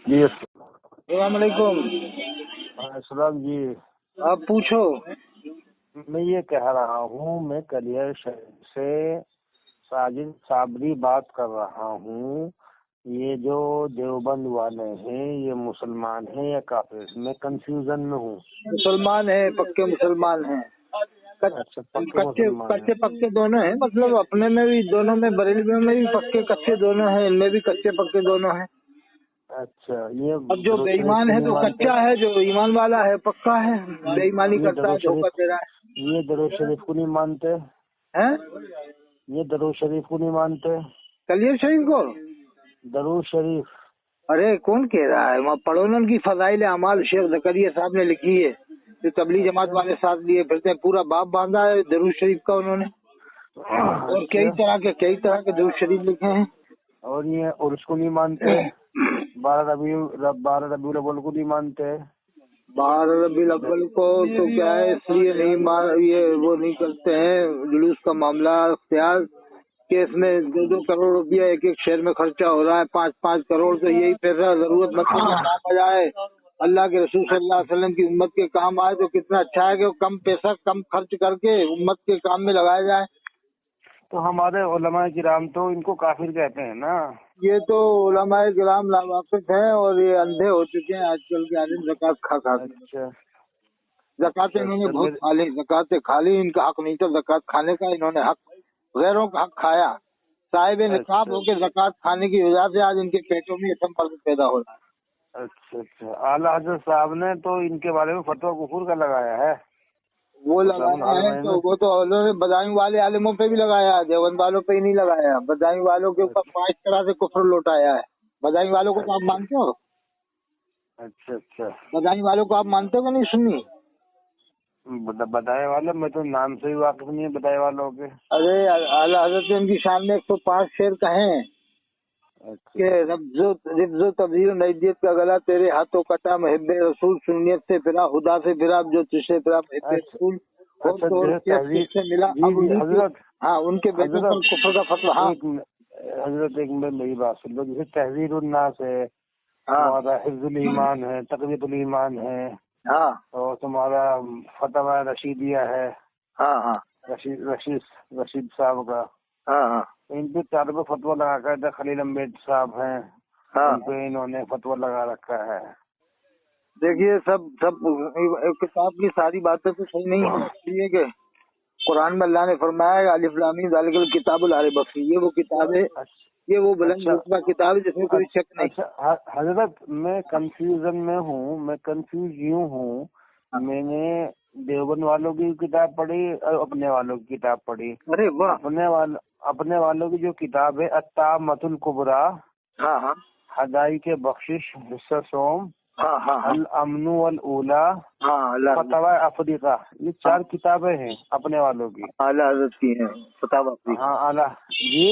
جی السلام علیکم. السلام جی. آپ پوچھو. میں یہ کہہ رہا ہوں، میں کلیئر شہر سے ساجد صابری بات کر رہا ہوں. یہ جو دیوبند والے ہیں یہ مسلمان ہیں یا کافر؟ میں کنفیوژن میں ہوں. مسلمان ہیں، پکے مسلمان ہیں. اچھا، پکے مسلمان ہیں. کچے پکے دونوں ہیں، مطلب اپنے میں بھی دونوں میں، بریلویوں میں بھی پکے کچے دونوں ہیں، ان میں بھی کچے پکے دونوں ہیں. اچھا، یہ اب جو بے ایمان ہے تو کچا ہے، جو ایمان والا ہے پکا ہے. بے ایمانی کرتا ہے، دھوکہ دے رہا ہے. یہ درود شریف کو نہیں مانتے ہیں؟ یہ درود شریف کو نہیں مانتے. کلیئر شریف کو درود شریف. ارے کون کہہ رہا ہے؟ وہاں پڑھو نا، ان کی فضائل اعمال شیخ زکریا صاحب نے لکھی ہے، جو تبلیغ جماعت والے ساتھ لیے پھرتے ہیں. پورا باب باندھا ہے درود شریف کا انہوں نے، اور کئی طرح کے درود شریف لکھے ہیں. اور یہ اور اس کو نہیں مانتے. 12 ربیع الاول کو نہیں مانتے. 12 ربیع الاول کو تو کیا ہے، اس لیے نہیں یہ وہ نہیں کرتے ہیں جلوس کا معاملہ اختیار، کہ اس میں 2 کروڑ روپیہ ایک شہر میں خرچہ ہو رہا ہے، 5 کروڑ. تو یہی پیسہ ضرورت مند کے کام آ جائے، اللہ کے رسول صلی اللہ علیہ وسلم کی امت کے کام آئے تو کتنا اچھا ہے کہ وہ کم پیسہ کم خرچ کر کے امت کے کام میں لگایا جائے. تو ہمارے علماء کرام تو ان کو کافر کہتے ہیں نا. یہ تو علماء کرام ناواقف ہیں، اور یہ اندھے ہو چکے ہیں آج کل کے عالم. زکوٰۃ کھا کے اچھا، زکوٰۃ انہوں نے بہت کھا لی، زکوٰۃ کھا لی. ان کا حق نہیں تھا زکوٰۃ کھانے کا، انہوں نے حق غیروں کا حق کھایا. صاحب نصاب ہو کے زکوٰۃ کھانے کی وجہ سے آج ان کے پیٹوں میں یہ مرض پیدا ہو رہا ہے. اچھا، اعلیٰ حضرت صاحب نے تو ان کے بارے میں فتویٰ کفر کا لگایا ہے. وہ لگایا ہے تو وہ تو انہوں نے بدائیں والے عالموں پہ بھی لگایا، دیوبند والوں پہ ہی نہیں لگایا. بدائیں والوں کے اوپر 5 طرح سے کفر لوٹایا ہے. بدائیں والوں کو تو آپ مانتے ہو؟ اچھا، بدائیں والوں کو آپ مانتے ہو کہ نہیں؟ سنی بدائے والے میں تو نام سے ہی واقف نہیں ہے بدائے والوں کے. ارے اعلیٰ حضرت نے ان کی شان میں 105 شعر کہے ہیں کہ رفض و تبذیر و نیدیت کا گلا تیرے ہاتھوں کٹا، محب رسول سنیت سے پھرا، خدا سے پھرا، جو تجھے پھرا محب رسول سے ملا. حضرت ہاں، ان کے بیٹوں پر کفر کا فتویٰ. ہاں حضرت، ایک میں میری بات سن لو. جیسے تحذیر الناس ہے، تمہارا حفظ الایمان ہے، تقویۃ الایمان ہے، اور تمہارا فتویٰ رشیدیہ ہے. ہاں رشید صاحب کا. ان پہ 4 فتویٰ لگا کر خلیل امبید صاحب ہیں، ان پہ انہوں نے فتویٰ لگا رکھا ہے. دیکھیے سب کتاب کی ساری باتیں تو صحیح نہیں ہے، اس لیے کہ قرآن میں اللہ نے فرمایا ہے الف لام میم ذالک الکتاب لا ریب فیہ، یہ وہ کتاب ہے، یہ وہ بلند رتبہ کتاب ہے جس میں کوئی شک نہیں. اچھا حضرت، میں کنفیوژن میں ہوں، میں کنفیوز یوں ہوں. میں نے دیوبند والوں کی کتاب پڑھی اور اپنے والوں کی کتاب پڑھی. ارے واہ. اپنے والوں کی جو کتاب ہے الطامۃ الکبریٰ، ہدائی کے بخشش، حصہ سوم، الامن والاولی، فتاوی افریقہ، یہ 4 کتابیں ہیں اپنے والوں کی. اعلیٰ حضرت کی ہیں فتاوی افریقہ. ہاں اعلیٰ جی.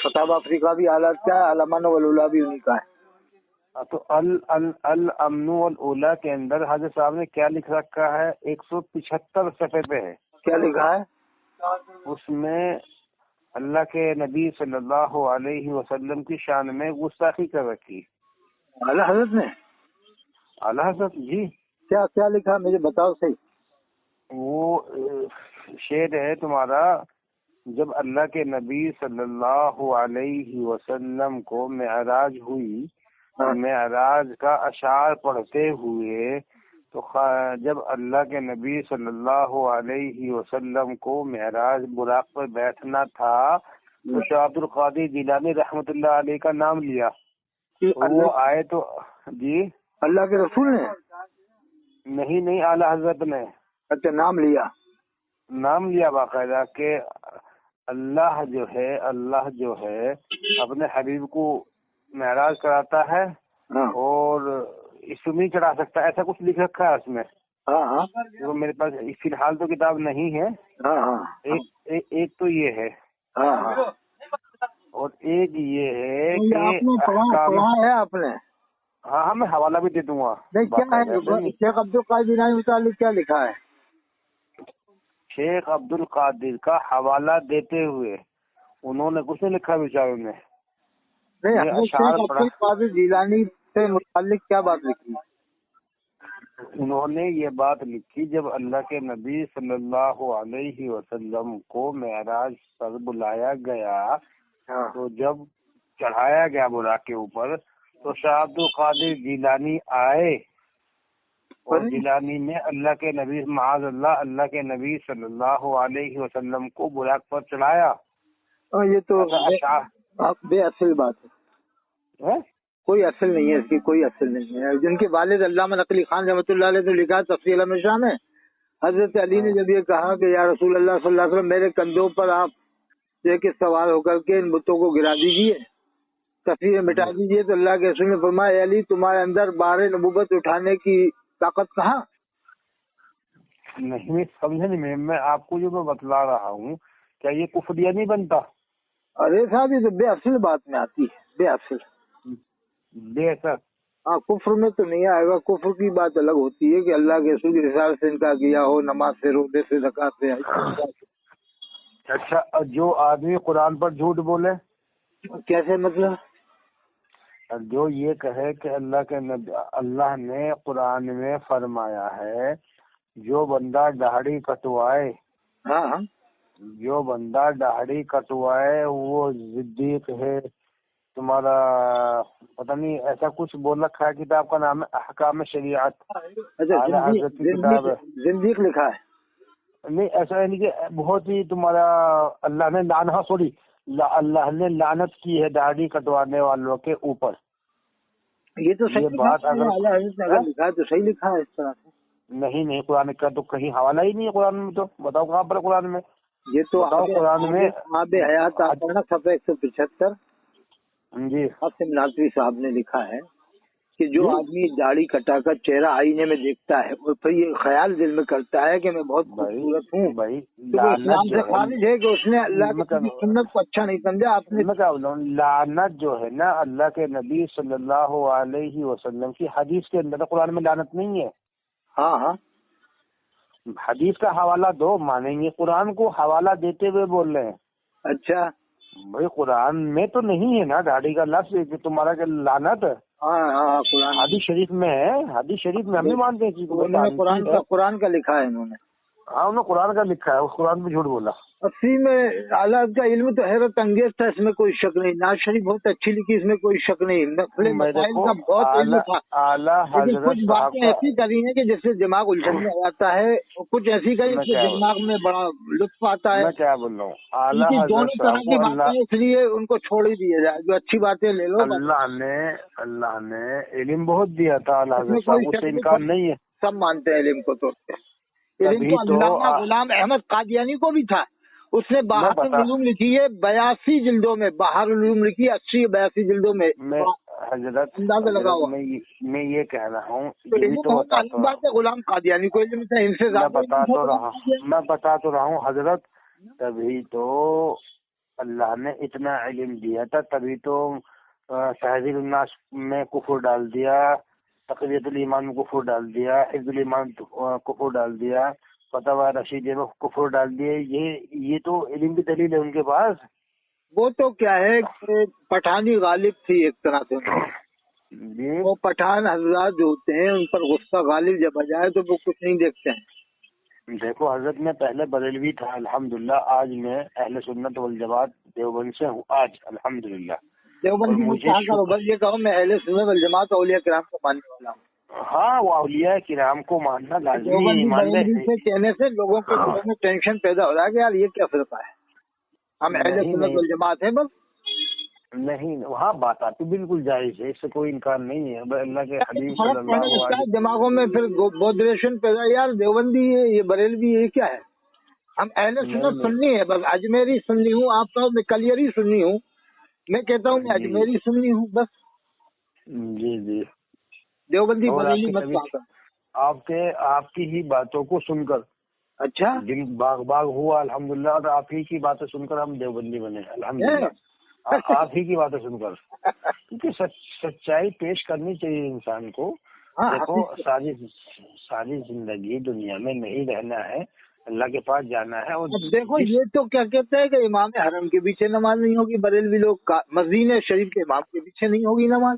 فتاوی افریقہ بھی اعلیٰ کا ہے، الامن والاولی بھی انہی کا ہے. تو الامن والاولی کے اندر حضرت صاحب نے کیا لکھ رکھا ہے؟ 175 صفحے پہ ہے. کیا لکھا ہے اس میں؟ اللہ کے نبی صلی اللہ علیہ وسلم کی شان میں گستاخی کر رکھی اعلیٰ حضرت نے. اعلیٰ حضرت جی. کیا لکھا مجھے بتاؤ صحیح. وہ شعر ہے تمہارا، جب اللہ کے نبی صلی اللہ علیہ وسلم کو معراج ہوئی، معراج کا اشعار پڑھتے ہوئے، تو جب اللہ کے نبی صلی اللہ علیہ وسلم کو معراج براق پر بیٹھنا تھا تو شاہ عبد القادر جیلانی رحمۃ اللہ علیہ کا نام لیا. وہ آئے تو جی. اللہ کے رسول نے؟ نہیں، اعلیٰ حضرت نے. اچھا، نام لیا باقاعدہ کہ اللہ جو ہے اپنے حبیب کو معراج کراتا ہے اور اس میں نہیں چڑھا سکتا، ایسا کچھ لکھ رکھا ہے اس میں. وہ میرے پاس فی الحال تو کتاب نہیں ہے. ایک تو یہ ہے، اور ایک یہ ہے کہ پڑھا ہے آپ نے؟ ہاں میں حوالہ بھی دے دوں گا. شیخ عبد القادر جیلانی متعلق کیا لکھا ہے؟ شیخ عبد القادر کا حوالہ دیتے ہوئے انہوں نے کچھ نہیں لکھا بیچاروں نے. شیخ عبد القادر جیلانی سے متعلق کیا بات لکھی؟ انہوں نے یہ بات لکھی جب اللہ کے نبی صلی اللہ علیہ وسلم کو معراج پر بلایا گیا تو جب چڑھایا گیا براق کے اوپر تو شاہ عبد القادر جیلانی آئے اور جیلانی نے اللہ کے نبی معاذ اللہ کے نبی صلی اللہ علیہ وسلم کو براق پر چڑھایا. یہ تو بے اصل بات ہے، کوئی اصل نہیں ہے اس کی، کوئی اصل نہیں ہے. جن کے والد علامہ نقوی خان رحمۃ اللہ علیہ نے لکھا تفسیر المشاہ میں، حضرت علی نے جب یہ کہا کہ یا رسول اللہ صلی اللہ علیہ وسلم میرے کندھوں پر آپ کہ سوار ہو کر کے ان بتوں کو گرا دیجیے، تصویریں مٹا دیجیے، تو اللہ کے رسول نے فرمایا اے علی تمہارے اندر بار نبوت اٹھانے کی طاقت کہاں؟ نہیں سمجھے نہیں، میں آپ کو جو میں بتلا رہا ہوں کیا یہ کفریہ نہیں بنتا؟ ارے صاحب یہ تو بے اصل بات میں آتی ہے، بے اصل. ہاں کفر میں تو نہیں آئے گا. کفر کی بات الگ ہوتی ہے کہ اللہ کے رسول کی رسالت سے انکار کیا ہو، نماز سے، روزے سے، زکات سے. اچھا جو آدمی قرآن پر جھوٹ بولے کیسے مطلب؟ جو یہ کہے کہ اللہ نے قرآن میں فرمایا ہے جو بندہ داڑھی کٹوائے، ہاں جو بندہ داڑھی کٹوائے وہ زدیق ہے، تمہارا پتہ نہیں ایسا کچھ بول رکھا ہے. کتاب کا نام ہے احکام شریعت، اعلیٰ حضرت کی کتاب ہے. زندیق لکھا ہے؟ نہیں ایسا نہیں کہ بہت ہی تمہارا اللہ نے اللہ نے لعنت کی ہے داڑھی کٹوانے والوں کے اوپر. یہ تو صحیح بات اگر لکھا ہے تو صحیح لکھا ہے اس طرح سے. نہیں قرآن کا تو کہیں حوالہ ہی نہیں ہے قرآن میں. تو بتاؤ کہاں پر قرآن میں؟ یہ تو قرآن میں آب حیات آتا ہے نا صفحہ 175. جی قاسم ناصری صاحب نے لکھا ہے کہ جو آدمی داڑھی کٹا کر چہرہ آئینے میں دیکھتا ہے اور پھر یہ خیال دل میں کرتا ہے کہ میں بہت خوبصورت ہوں، تو وہ اسلام سے خارج ہے کہ اس نے اللہ کی سنت کو اچھا نہیں سمجھا. آپ نے لعنت جو ہے نا اللہ کے نبی صلی اللہ علیہ وسلم کی حدیث کے اندر، قرآن میں لعنت نہیں ہے. ہاں حدیث کا حوالہ دو مانیں گے، قرآن کو حوالہ دیتے ہوئے بول رہے ہیں. اچھا بھائی قرآن میں تو نہیں ہے نا داڑھی کا لفظ کہ تمہارا کہ لعنت. ہاں قرآن حدیث شریف میں ہے، حدیث شریف میں ہم بھی مانتے ہیں کہ قرآن کا لکھا ہے انہوں نے. ہاں انہوں نے قرآن کا لکھا ہے، اس قرآن میں جھوٹ بولا. اصلی میں اعلیٰ کا علم تو حیرت انگیز تھا، اس میں کوئی شک نہیں. ناز شریف بہت اچھی لکھی، اس میں کوئی شک نہیں. مسائل کا بہت علم تھا، لیکن کچھ باتیں ایسی کری ہیں کہ جس سے دماغ الجھن میں آتا ہے، اور کچھ ایسی کری جس سے دماغ میں بڑا لطف آتا ہے. میں کیا بول رہا ہوں، اعلیٰ دونوں طرح کی باتیں اس لیے ان کو چھوڑ ہی دیا جائے. جو اچھی باتیں لے لو. اللہ نے علم بہت دیا تھا، اس سے انکار نہیں ہے. سب مانتے ہیں علم کو. تو علم تو علامہ غلام احمد قادیانی کو بھی تھا. اس نے بہار العلوم لکھی ہے 82 جلدوں میں. بہار العلوم لکھی 82 جلدوں میں. حضرت میں یہ کہہ رہا ہوں بات ہے، غلام قادیانی کو علم تھا، ان سے میں بتا تو رہا ہوں حضرت. تبھی تو اللہ نے اتنا علم دیا تھا، تبھی تو تہذیب الناس میں کفر ڈال دیا، تقویت الایمان میں کفر ڈال دیا، حفظ الایمان کفر ڈال دیا، فتاوی رشیدیہ میں کفر ڈال دیے. یہ تو علم کی دلیل ہے ان کے پاس. وہ تو کیا ہے کہ پٹھانی غالب تھی ایک طرح سے. وہ پٹھان حضرات جو ہوتے ہیں ان پر غصہ غالب جب آ جائے تو وہ کچھ نہیں دیکھتے ہیں. دیکھو حضرت میں پہلے بریلوی تھا، الحمدللہ آج میں اہل سنت والجماعت دیوبند سے ہوں. آج الحمدللہ دیوبند کی یہ کہو میں اہل سنت والجماعت اولیاء کرام کو ماننے والا ہوں. ہاں وہ اولیاء کرام کو ماننا لازمی سے کہنے سے لوگوں کے دلوں میں ٹینشن پیدا ہو رہا ہے کہ یار یہ کیا فرقہ ہے، ہم اہل سنت والجماعت ہیں بس. نہیں وہاں بات آتی بالکل جائز ہے، اس سے کوئی انکار نہیں ہے. اللہ کے حبیب صلی اللہ علیہ وسلم دماغوں میں پھر بودریشن پیدا، یار دیوبندی ہے یہ بریلوی ہے کیا ہے. ہم اہل سنت سنی ہے بس. اجمیری سنی ہوں، آپ کہو میں کلیری سنی ہوں، میں کہتا ہوں میں اجمیری سنی ہوں بس. جی دیوبندی بریلوی مت. آپ کی ہی باتوں کو سن کر اچھا دل باغ ہوا الحمدللہ، اور آپ ہی کی باتیں سن کر ہم دیوبندی بنے الحمدللہ. آپ ہی کی باتیں سن کر، کیونکہ سچائی پیش کرنی چاہیے انسان کو. دیکھو ساری زندگی دنیا میں نہیں رہنا ہے، اللہ کے پاس جانا ہے. اور دیکھو یہ تو کیا کہتے ہیں کہ امام حرم کے پیچھے نماز نہیں ہوگی. بریلوی لوگ مدینہ شریف کے امام کے پیچھے نہیں ہوگی نماز.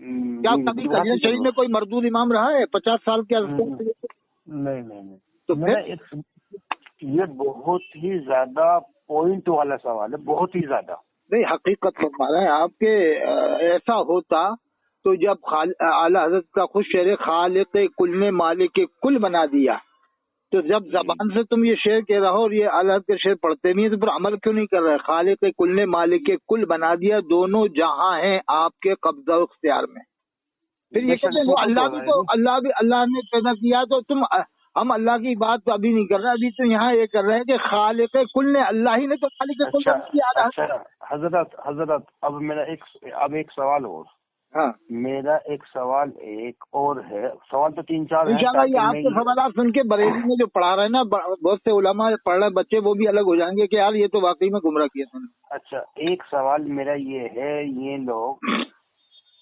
کیا کبھی کلیہ شریف میں کوئی مردود امام رہا ہے 50 سال کے عرصے؟ نہیں تو یہ بہت ہی زیادہ پوائنٹ والا سوال ہے، بہت ہی زیادہ۔ نہیں، حقیقت فرما رہے ہیں آپ کے ایسا ہوتا تو جب اعلیٰ حضرت کا خود شعر خالق کل نے مالک کل بنا دیا، تو جب زبان سے تم یہ شعر کہہ رہا ہو اور یہ اعلیٰ حضرت کے شعر پڑھتے نہیں ہیں تو پھر عمل کیوں نہیں کر رہے؟ خالق کل نے مالک کل بنا دیا، دونوں جہاں ہیں آپ کے قبضہ و اختیار میں۔ پھر یہ کہتے ہیں وہ اللہ بھی تو اللہ نے پیدا کیا، تو تم ہم اللہ کی بات تو ابھی نہیں کر رہے، ابھی تو یہاں یہ کر رہے ہیں کہ خالق کل نے، اللہ ہی نے تو خالق کل بنا دیا۔ حضرت اب میرا ایک سوال اور، ہاں میرا ایک سوال ایک اور ہے، سوال تو 3-4 ہیں۔ انشاءاللہ یہ آپ کے سوالات سن کے بریلی میں جو پڑھا رہے ہیں نا بہت سے علماء پڑھ رہے بچے، وہ بھی الگ ہو جائیں گے کہ یار یہ تو واقعی میں گمراہ کیا تھا۔ اچھا، ایک سوال میرا یہ ہے، یہ لوگ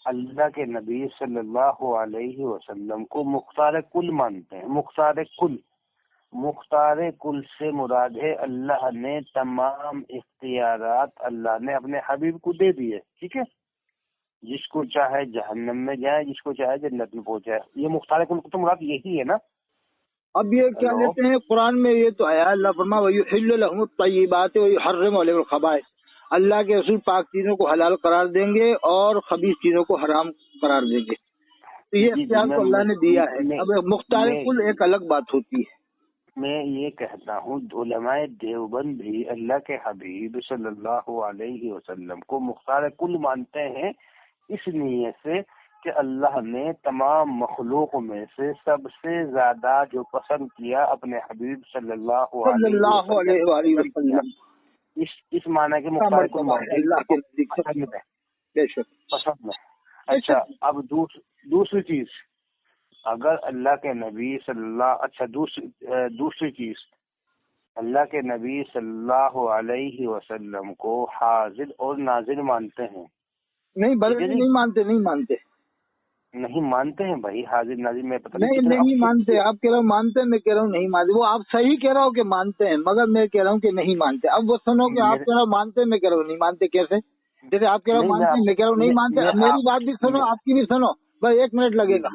اللہ کے نبی صلی اللہ علیہ وسلم کو مختار کل مانتے ہیں۔ مختار کل سے مراد ہے اللہ نے تمام اختیارات اللہ نے اپنے حبیب کو دے دیے، ٹھیک ہے؟ جس کو چاہے جہنم میں جائے، جس کو چاہے جنت میں پہنچائے، یہ مختار کل تو مراد یہی ہے نا؟ اب یہ کیا لیتے ہیں قرآن میں، یہ تو آیا اللہ فرما وَيُحِلُّ لَهُمُ الطَّيِّبَاتِ وَيُحَرِّمُ عَلَيْهِمُ الْخَبَائِثَ، اللہ کے رسول پاک چیزوں کو حلال قرار دیں گے اور خبیث چیزوں کو حرام قرار دیں گے، تو یہ اختیار تو اللہ نے دیا ہے۔ اب مختار کل ایک الگ بات ہوتی ہے۔ میں یہ کہتا ہوں علماء دیوبند بھی اللہ کے حبیب صلی اللہ علیہ وسلم کو مختار کل مانتے ہیں، اس نیت سے کہ اللہ نے تمام مخلوق میں سے سب سے زیادہ جو پسند کیا اپنے حبیب صلی اللہ علیہ وسلم، اس معنی کے مختار کل پسند ہے۔ اچھا، اب دوسری چیز، اگر اللہ کے نبی صلی اللہ دوسری چیز اللہ کے نبی صلی اللہ علیہ وسلم کو حاضر اور ناظر مانتے ہیں؟ نہیں مانتے ہیں بھائی، حاضر ناظر میں پتہ نہیں مانتے۔ آپ کہہ رہا ہوں مانتے، میں کہہ رہا ہوں نہیں مانتے۔ وہ آپ صحیح کہہ رہا ہو کہ مانتے ہیں، مگر میں کہہ رہا ہوں کہ نہیں مانتے۔ اب وہ سنو کہ آپ کہہ رہا ہو مانتے، میں کہہ رہا ہوں نہیں مانتے، کیسے؟ جیسے آپ کہہ رہا ہو مانتے، میں کہہ رہا ہوں نہیں مانتے۔ میری بات بھی سنو، آپ کی بھی سنو، بس 1 منٹ لگے گا۔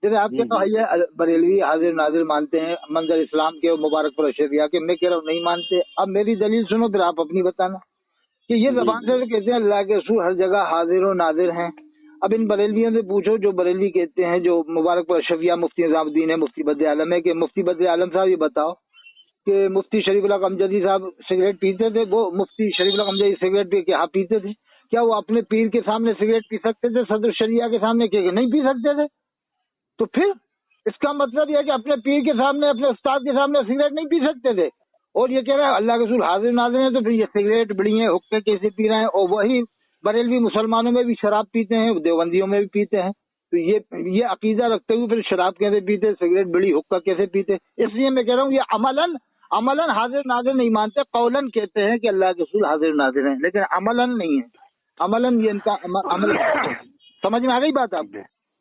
جیسے آپ کہتے ہو یہ بریلوی حاضر ناظر مانتے ہیں منظر اسلام کے مبارک پر اشرفیہ کے، میں کہہ رہا ہوں نہیں مانتے۔ اب میری دلیل سنو، پھر آپ اپنی بتانا کہ یہ زبان سے کہتے ہیں اللہ کے رسول ہر جگہ حاضر و ناظر ہیں۔ اب ان بریلویوں سے پوچھو جو بریلوی کہتے ہیں، جو مبارک پر اشرفیہ مفتی نظام الدین ہے، مفتی بدر عالم ہے، کہ مفتی بدر عالم صاحب یہ بتاؤ کہ مفتی شریف اللہ امجدی صاحب سگریٹ پیتے تھے؟ وہ مفتی شریف اللہ امجدی سگریٹ پی کے ہاں پیتے تھے؟ کیا وہ اپنے پیر کے سامنے سگریٹ پی سکتے تھے؟ صدر شریعہ کے سامنے کہ نہیں پی سکتے تھے؟ تو پھر اس کا مطلب یہ ہے کہ اپنے پیر کے سامنے، اپنے استاد کے سامنے سگریٹ نہیں پی سکتے تھے، اور یہ کہہ رہے ہیں اللہ کے رسول حاضر ناظر ہیں، تو پھر یہ سگریٹ بڑی ہیں حقے کیسے پی رہے ہیں؟ اور وہی بریلوی مسلمانوں میں بھی شراب پیتے ہیں، دیوبندیوں میں بھی پیتے ہیں، تو یہ عقیدہ رکھتے ہوئے پھر شراب کیسے پیتے، سگریٹ بڑی حقہ کیسے پیتے؟ اس لیے میں کہہ رہا ہوں یہ عملاً حاضر ناظر نہیں مانتے، قولاً کہتے ہیں کہ اللہ کے رسول حاضر ناظر ہیں، لیکن عملاً نہیں ہے۔ عملاً یہ ان کا عمل سمجھ میں آ گئی بات آپ؟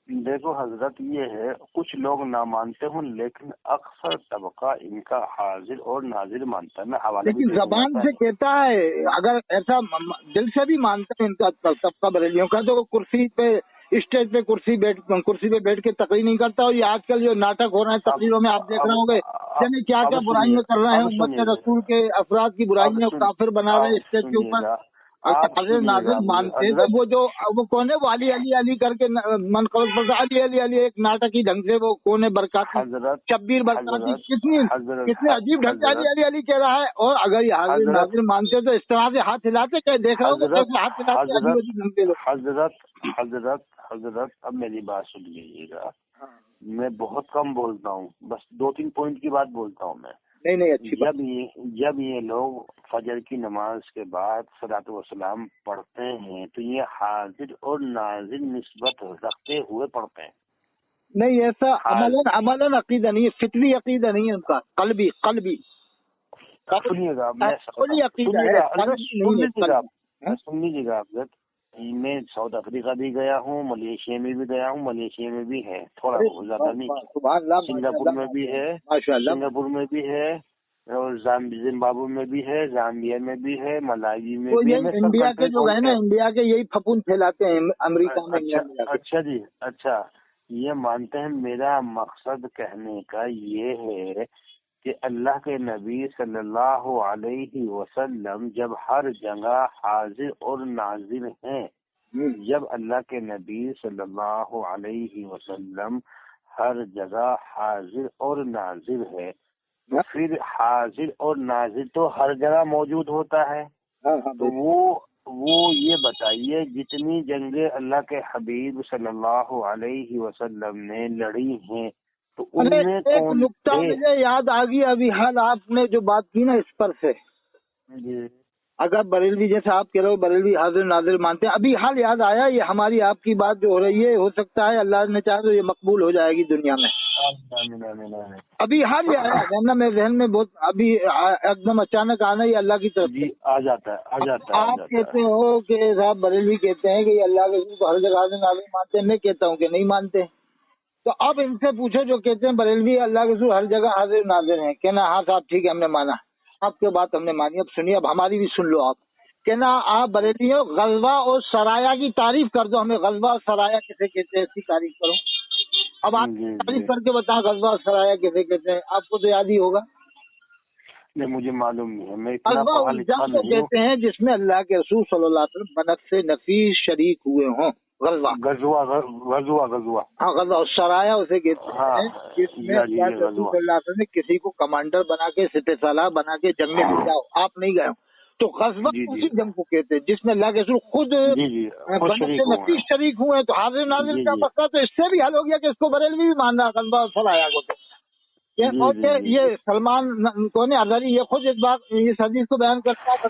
دیکھو حضرت، یہ ہے کچھ لوگ نہ مانتے ہوں، لیکن اکثر طبقہ ان کا حاضر اور ناظر مانتا ہے۔ میں حوالہ لیکن زبان سے کہتا ہے، اگر ایسا دل سے بھی مانتا ہے ان کا طبقہ بریلیوں کا، تو وہ کرسی پہ، اسٹیج پہ کرسی پہ بیٹھ کے تقریر نہیں کرتا۔ اور یہ آج کل جو ناٹک ہو رہے ہیں تقریروں میں، آپ دیکھ رہے ہوں گے یعنی کیا کیا برائیاں کر رہے ہیں، امت کے رسول کے افراد کی برائیاں کافر بنا رہے ہیں اسٹیج کے اوپر۔ حاضر ناظر مانتے ہیں، وہ کون ہے والی علی علی کر کے منقبت پڑتا، علی علی علی ایک ناٹکی ڈھنگ سے، وہ کون ہے برکاتی، شبیر برکاتی، کتنے عجیب ڈھنگ سے علی علی علی کہہ رہا ہے۔ اور اگر یہ حاضر ناظر مانتے تو اس طرح سے ہاتھ ہلاتے، کہ دیکھ رہا ہوں ہاتھ ہلاتے۔ حضرت اب میری بات سن لیجیے گا، میں بہت کم بولتا ہوں، بس 2-3 پوائنٹ کی بات بولتا ہوں میں۔ نہیں اچھی جب یہ لوگ فجر کی نماز کے بعد صلاۃ وسلام پڑھتے ہیں تو یہ حاضر اور ناظر نسبت رکھتے ہوئے پڑھتے ہیں؟ نہیں، ایسا عملاً عقیدہ نہیں ہے، فطری عقیدہ نہیں ہے ان کا، قلبی سنیے گا، سن لیجیے گا حضرت، میں ساؤتھ افریقہ بھی گیا ہوں، ملیشیا میں بھی گیا ہوں، ملیشیا میں بھی ہے تھوڑا بہت زیادہ نہیں، سنگاپور میں بھی ہے، اور زمبابوے میں بھی ہے، زامبیا میں بھی ہے، ملاوی میں تو بھی ہے. یہ میں سب انڈیا کے کنٹری جو ہے نا، انڈیا کے یہی پھپون پھیلاتے ہیں امریکہ میں. اچھا جی، اچھا یہ مانتے ہیں. میرا مقصد کہنے کا یہ ہے کہ اللہ کے نبی صلی اللہ علیہ وسلم جب ہر جگہ حاضر اور ناظر ہیں، جب اللہ کے نبی صلی اللہ علیہ وسلم ہر جگہ حاضر اور ناظر ہے، تو پھر حاضر اور ناظر تو ہر جگہ موجود ہوتا ہے. تو وہ یہ بتائیے جتنی جنگیں اللہ کے حبیب صلی اللہ علیہ وسلم نے لڑی ہیں تو ان میں ایک کون نقطہ تھے؟ مجھے یاد آ گئی ابھی حال آپ نے جو بات کی نا اس پر سے. جی اگر بریلوی جیسے آپ کہہ رہے ہو بریلوی حاضر ناظر مانتے ہیں، ابھی حال یاد آیا، یہ ہماری آپ کی بات جو ہو رہی ہے ہو سکتا ہے اللہ نے چاہے تو یہ مقبول ہو جائے گی دنیا میں. ابھی حال یہ آیا ورنہ میرے ذہن میں بہت ابھی ایک دم اچانک آنا ہی اللہ کی طرف جی سے. آ جاتا ہے. آپ کہتے ہو کہ صاحب بریلوی کہتے ہیں کہ یہ اللہ کے رسول کو ہر جگہ حاضر ناظر مانتے ہیں، میں کہتا ہوں کہ نہیں مانتے. تو اب ان سے پوچھو جو کہتے ہیں بریلوی اللہ کے رسول ہر جگہ حاضر ناظر ہیں، کہنا ہاں صاحب ٹھیک ہے ہم نے مانا، آپ کی بات ہم نے مانی، اب سنیے اب ہماری بھی سن لو آپ. کہنا آپ بریلوی ہو، غزوہ اور سرایا کی تعریف کر دو ہمیں، غزوہ اور سرایا کیسے کہتے ہیں اس کی تعریف کرو. اب آپ تعریف کر کے بتائیں غزوہ اور سرایا کیسے کہتے ہیں، آپ کو تو یاد ہی ہوگا. نہیں مجھے معلوم نہیں ہے، میں اتنا غزوہ پڑھا اس لکھا جنگ کو نہیں ہوں. کہتے ہیں جس میں اللہ کے رسول صلی اللہ علیہ وسلم بنفس نفیس شریک ہوئے ہوں. غزوہ غزوہ ہاں، غزوہ اور سرایا اسے کہتے ہیں جس میں اللہ کے رسول صلی اللہ علیہ وسلم نے کسی کو کمانڈر بنا کے سپہ سالار بنا کے جنگ میں بھیجا ہو، آپ نہیں گئے ہو. تو غزوہ اسی جنگ کو کہتے ہیں جس میں اللہ کے رسول خود بنفس نفیس شریک ہوئے ہیں. تو حاضر ناظر کا مسئلہ تو اس سے بھی حل ہو گیا کہ اس کو بریلوی بھی ماننا ہے غزوہ اور سرایا کو. اور یہ سلمان کون ازہری یہ خود ایک بات اس حدیث کو بیان کرتا ہے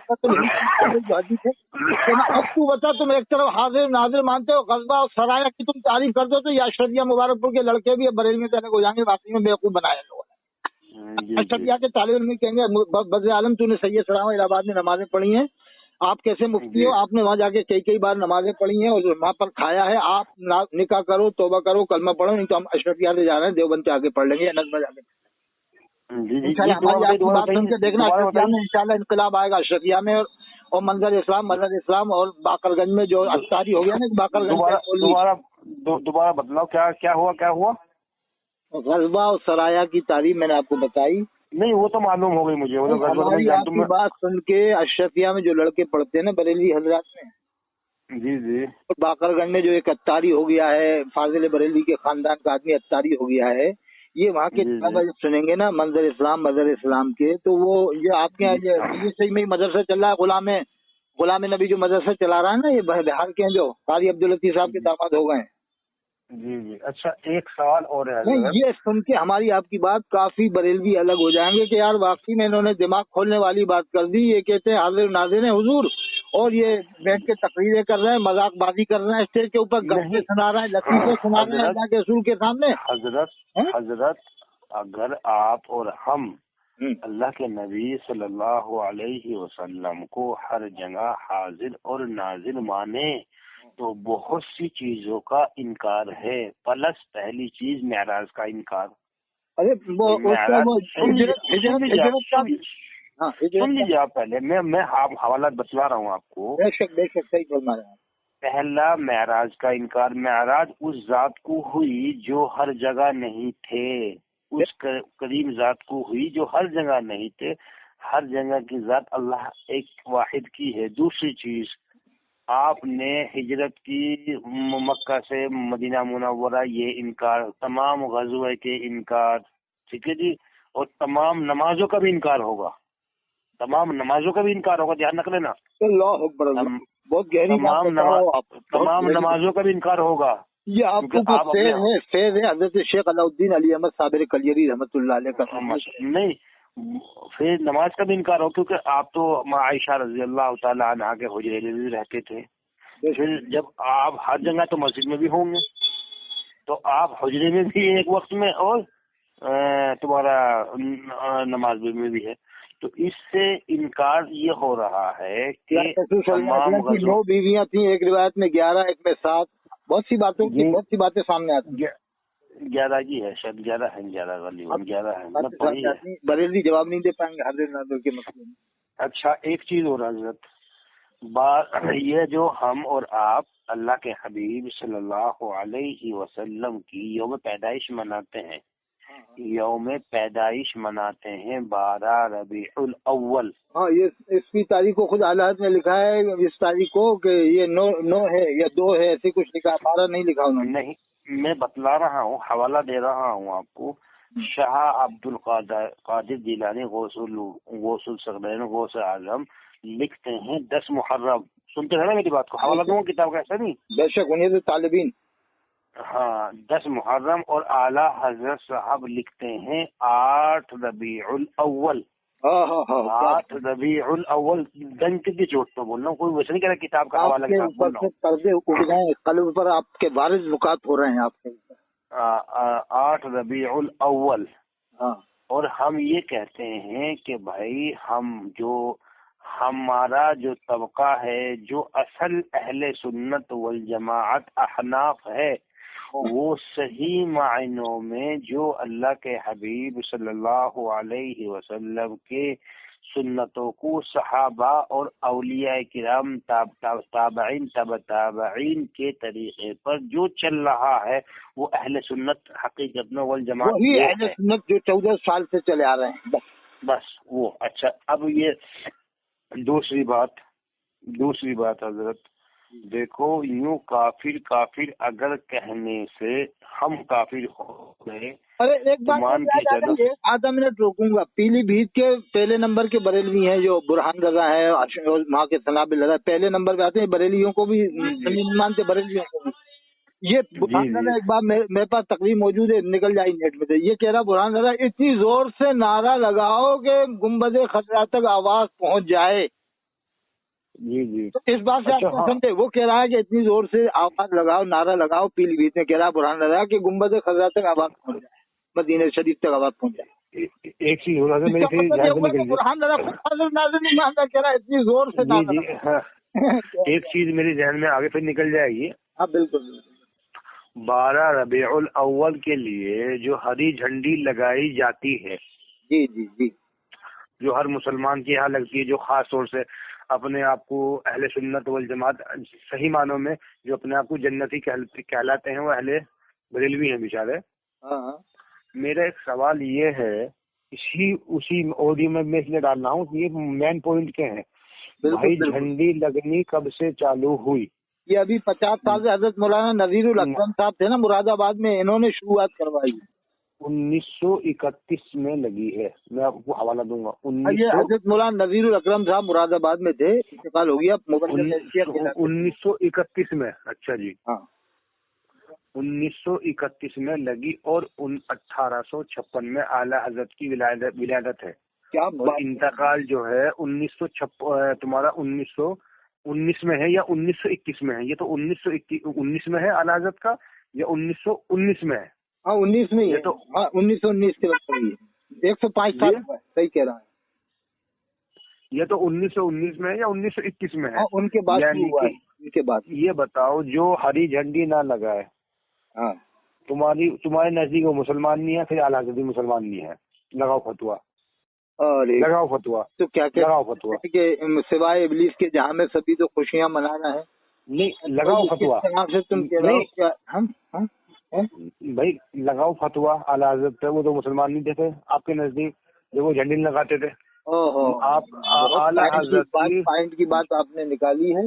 جو حدیث ہے کہ اب تو بتا تم ایک طرف حاضر ناظر مانتے ہو، غزوہ اور سرایا کی تم تعریف کر دو تو یہ اشرفیہ مبارک پور کے لڑکے بھی اب بریلوی میں ہو جائیں گے، واقعی میں بیوقوف بنایا لوگوں نے. اشرفیہ کے طالب علم کہیں گے بز عالم تو نے سید سلام الہ آباد میں نمازیں پڑھی ہیں، آپ کیسے مفتی ہو، آپ نے وہاں جا کے کئی بار نمازیں پڑھی ہیں اور وہاں پر کھایا ہے، آپ نکاح کرو توبہ کرو کلمہ پڑھو، نہیں تو ہم اشرفیہ سے جا رہے ہیں دیوبند سے آگے پڑھ لیں گے، نظم جا کے ہماری آپ کی بات سن کے دیکھنا اشرفیہ میں انشاءاللہ انقلاب آئے گا. اشرفیہ میں اور منظر اسلام اور باقر گنج میں جو افطاری ہو گیا نا باقر گنج دوبارہ بتلاؤ کیا ہوا. غزوہ اور سرایا کی تعریف میں نے آپ کو بتائی. نہیں وہ تو معلوم ہو گئی مجھے. ہماری آپ کی بات سن کے اشرفیہ میں جو لڑکے پڑھتے ہیں نا بریلوی حضرات میں، جی باقر گنج میں جو ایک اتاری ہو گیا ہے، فاضل بریلوی کے خاندان کا آدمی اتاری ہو گیا ہے، یہ وہاں کے طلبہ جب سنیں گے نا منظر اسلام کے تو وہ یہ آپ کے یہ صحیح میں مدرسہ چل رہا ہے غلام نبی جو مدرسہ چلا رہا ہے نا، یہ بہار کے ہیں جو قاری عبداللطیف صاحب کے داماد ہو گئے ہیں. جی اچھا ایک سوال اور ہے. یہ سن کے ہماری آپ کی بات کافی بریلوی الگ ہو جائیں گے کہ یار واقعی میں انہوں نے دماغ کھولنے والی بات کر دی. یہ کہتے ہیں حاضر ناظر ہیں حضور اور یہ بیٹھ کے تقریریں کر رہے ہیں، مذاق بازی کر رہے ہیں، اسٹیج کے اوپر گپے سنا رہے ہیں، لطیفے سنا رہے ہیں اللہ کے رسول کے سامنے. حضرت اگر آپ اور ہم اللہ کے نبی صلی اللہ علیہ وسلم کو ہر جگہ حاضر اور ناظر مانے تو بہت سی چیزوں کا انکار ہے. پلس پہلی چیز معراج کا انکار. سن لیجیے آپ پہلے میں حوالات بتلا رہا ہوں آپ کو. بے شک صحیح فرما رہے ہیں. پہلا معراج کا انکار. معراج اس ذات کو ہوئی جو ہر جگہ نہیں تھے، اس کریم ذات کو ہوئی جو ہر جگہ نہیں تھے. ہر جگہ کی ذات اللہ ایک واحد کی ہے. دوسری چیز آپ نے ہجرت کی مکہ سے مدینہ منورہ، یہ انکار. تمام غزوہ کے انکار، ٹھیک ہے جی. اور تمام نمازوں کا بھی انکار ہوگا. تمام نمازوں کا بھی انکار ہوگا، دھیان رکھ لینا. اللہ اکبر، بہت گہری تمام نمازوں کا بھی انکار ہوگا. یہ آپ کو فیض ہے حضرت شیخ علاء الدین علی احمد صابر کلیری رحمۃ اللہ علیہ کا. نہیں پھر نماز کا بھی انکار ہو کیونکہ آپ تو عائشہ رضی اللہ تعالیٰ عنہا کے حجرے میں بھی رہتے تھے. پھر جب آپ ہر جگہ تو مسجد میں بھی ہوں گے تو آپ حجرے میں بھی ایک وقت میں اور تمہارا نماز میں بھی ہے. تو اس سے انکار یہ ہو رہا ہے کہ تمام 9 بیویاں تھیں، ایک روایت میں 11، ایک میں 7. بہت سی باتیں سامنے آتی ہیں. 11 کی ہے شاید، 11 ہے، 11 غالباً 11 ہے۔ بریلوی جواب نہیں دے پائیں گے حاضر ناظر کے مسئلے میں۔ اچھا ایک چیز اور حضرت، بات یہ جو ہم اور آپ اللہ کے حبیب صلی اللہ علیہ وسلم کی یوم پیدائش مناتے ہیں، یوم پیدائش مناتے ہیں 12 ربیع الاول۔ ہاں یہ اس کی تاریخ کو خود اعلیٰ حضرت نے لکھا ہے اس تاریخ کو کہ یہ 9 ہے یا 2 ہے، ایسے کچھ لکھا، 12 نہیں لکھا انہوں نے۔ نہیں میں بتلا رہا ہوں، حوالہ دے رہا ہوں آپ کو۔ شاہ عبد القادر جیلانی غوث الثقلین غوث اعظم لکھتے ہیں 10 محرم، سنتے ہیں نا میری بات کو، حوالہ دوں گا کتاب کا، ایسا نہیں؟ بے شک انہیں تو طالبین۔ ہاں 10 محرم، اور اعلیٰ حضرت صاحب لکھتے ہیں 8 ربیع الاول۔ 8 ربیع الاول گنج کی چوٹ تو بول رہا ہوں، کوئی ویسے نہیں کہہ رہا کتاب کا حوالہ کے ساتھ بول رہا ہوں۔ پردے اٹھ گئے قلب پر، آپ کے بارش نکات ہو رہے ہیں آپ کے۔ 8 ربیع الاول۔ ہاں اور ہم یہ کہتے ہیں کہ بھائی ہمارا جو طبقہ ہے، جو اصل اہل سنت والجماعت احناف ہے، وہ صحیح معنوں میں جو اللہ کے حبیب صلی اللہ علیہ وسلم کے سنتوں کو صحابہ اور اولیاء کرام تابعین تابعین کے طریقے پر جو چل رہا ہے وہ اہل سنت حقیقت میں والجماعت، وہی اہل سنت جو 14 سال سے چلے آ رہے ہیں، بس وہ۔ اچھا اب یہ دوسری بات حضرت، دیکھو یوں کافر اگر کہنے سے ہم کافر ہو گئے۔ ارے ایک بات آدھا منٹ روکوں گا، پیلی بھیت کے پہلے نمبر کے بریلوی ہیں جو برہان رضا ہے، وہاں کے ثناب رضا پہلے نمبر پہ آتے ہیں، بریلیوں کو بھی مانتے، بریلیوں کو بھی۔ یہ برہان رضا ایک بار میرے پاس تقریر موجود ہے، نکل جائے نیٹ میں سے، یہ کہہ رہا برہان رضا اتنی زور سے نعرہ لگاؤ کہ گنبد خضرا تک آواز پہنچ جائے۔ جی تو اس بات سے آپ سمجھے، وہ کہہ رہا ہے کہ اتنی زور سے آواز لگاؤ، نعرہ لگاؤ، پیلی بھیت میں کہہ رہا برہان رضا کہ گنبد خضرا تک آواز پہنچ جائے، مدینہ شریف تک آواز پہنچ جائے۔ ایک چیز برہان رضا ناظر نہیں مانتا، کہہ رہا اتنی زور سے ایک چیز میری ذہن میں آگے پھر نکل جائے گی۔ ہاں بالکل۔ 12 ربیع الاول کے لیے جو ہری جھنڈی لگائی جاتی ہے، جی جو ہر مسلمان کے یہاں لگتی ہے، جو خاص طور سے اپنے آپ کو اہل سنت والجماعت صحیح معنوں میں جو اپنے آپ کو جنتی کہلاتے ہیں، وہ اہل بریلوی ہیں بیچارے۔ میرا ایک سوال یہ ہے، اسی آڈیو میں اس لیے ڈال رہا ہوں کہ یہ مین پوائنٹ کیا ہے، بھائی جھنڈی لگنی کب سے چالو ہوئی؟ یہ ابھی 50 سال سے حضرت مولانا نذیر الاکرم صاحب تھے نا مراد آباد میں، انہوں نے شروعات کروائی۔ 1931 میں لگی ہے، میں آپ کو حوالہ دوں گا۔ حضرت مولانا نذیر الاکرم صاحب مراد آباد میں تھے، انتقال ہو گیا 1931 میں۔ اچھا جی، ہاں 1931 میں لگی، اور 1856 میں اعلیٰ حضرت کی ولادت ہے۔ اور انتقال جو ہے 1919 میں ہے یا 1921 میں ہے؟ یہ تو 1919 میں ہے اعلیٰ حضرت کا، یا 1919 میں ہے؟ ہاں 19 میں، یہ تو 1919 کے وقت ہوئی ہے، 105 سال صحیح کہہ رہا ہے۔ یہ تو 1919 میں ہے یا 1921 میں ہے؟ ان کے بعد ان کے بعد یہ بتاؤ، جو ہری جھنڈی نہ لگائے، ہاں تمہارے نزدیک وہ مسلمان نہیں ہے، پھر اعلیٰ حضرت مسلمان نہیں ہے؟ لگاؤ فتوا، لگاؤ فتوا، تو کیا لگاؤ فتوا کہ سوائے ابلیس کے جہاں میں سبھی تو خوشیاں منانا ہے؟ نہیں لگاؤ فتوا، تم کہہ رہے ہو ہم بھائی لگاؤ فتوا، اعلیٰ حضرت تھے، وہ تو مسلمان نہیں تھے آپ کے نزدیک جو وہ جھنڈی لگاتے تھے؟ آپ اعلیٰ حضرت پوائنٹ کی بات آپ نے نکالی ہے،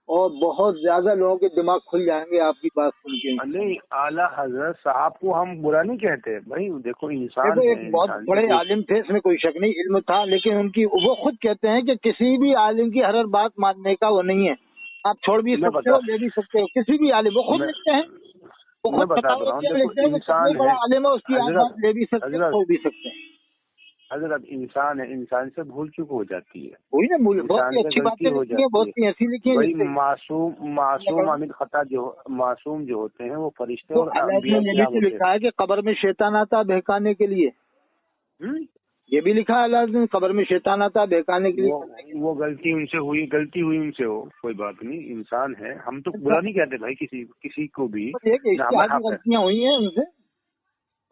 اور بہت زیادہ لوگوں کے دماغ کھل جائیں گے آپ کی بات سن کے۔ نہیں اعلیٰ حضرت صاحب کو ہم برا نہیں کہتے، بھائی دیکھو انسان ایک بہت بڑے عالم تھے، اس میں کوئی شک نہیں، علم تھا، لیکن ان کی وہ خود کہتے ہیں کہ کسی بھی عالم کی ہر بات ماننے کا وہ نہیں ہے، آپ چھوڑ بھی سکتے ہو، لے بھی سکتے ہو، کسی بھی عالم، وہ خود لکھتے ہیں، میں بتا رہا ہوں انسان بڑا عالم ہے، اس کی بات لے بھی سکتے ہیں، چھوڑ بھی سکتے ہیں۔ حضرت انسان ہے، انسان سے بھول چک ہو جاتی ہے، وہی نا، بہت اچھی باتیں لکھی ہیں، بہت سی ایسی لکھی ہیں۔ معصوم عامل خطا جو معصوم جو ہوتے ہیں وہ فرشتے اور اللہ نے لکھا ہے کہ قبر میں شیطان آتا بہکانے کے لیے، یہ بھی لکھا ہے اللہ نے قبر میں شیطان آتا ہے بہکانے کے لیے. وہ غلطی ان سے ہوئی ان سے ہو، کوئی بات نہیں، انسان ہے، ہم تو برا نہیں کہتے بھائی کسی کو بھی، غلطیاں ہوئی ہیں ان سے،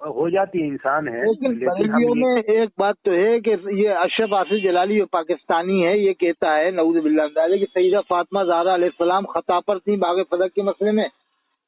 ہو جاتی ہے، انسان ہے. لیکن بریلویوں میں ایک بات تو ہے کہ یہ اشرف آصف جلالی جو پاکستانی ہے یہ کہتا ہے نعوذ باللہ تعالی کہ سیدہ فاطمہ زہرا علیہ السلام خطا پر تھی باغ فلک کے مسئلے میں.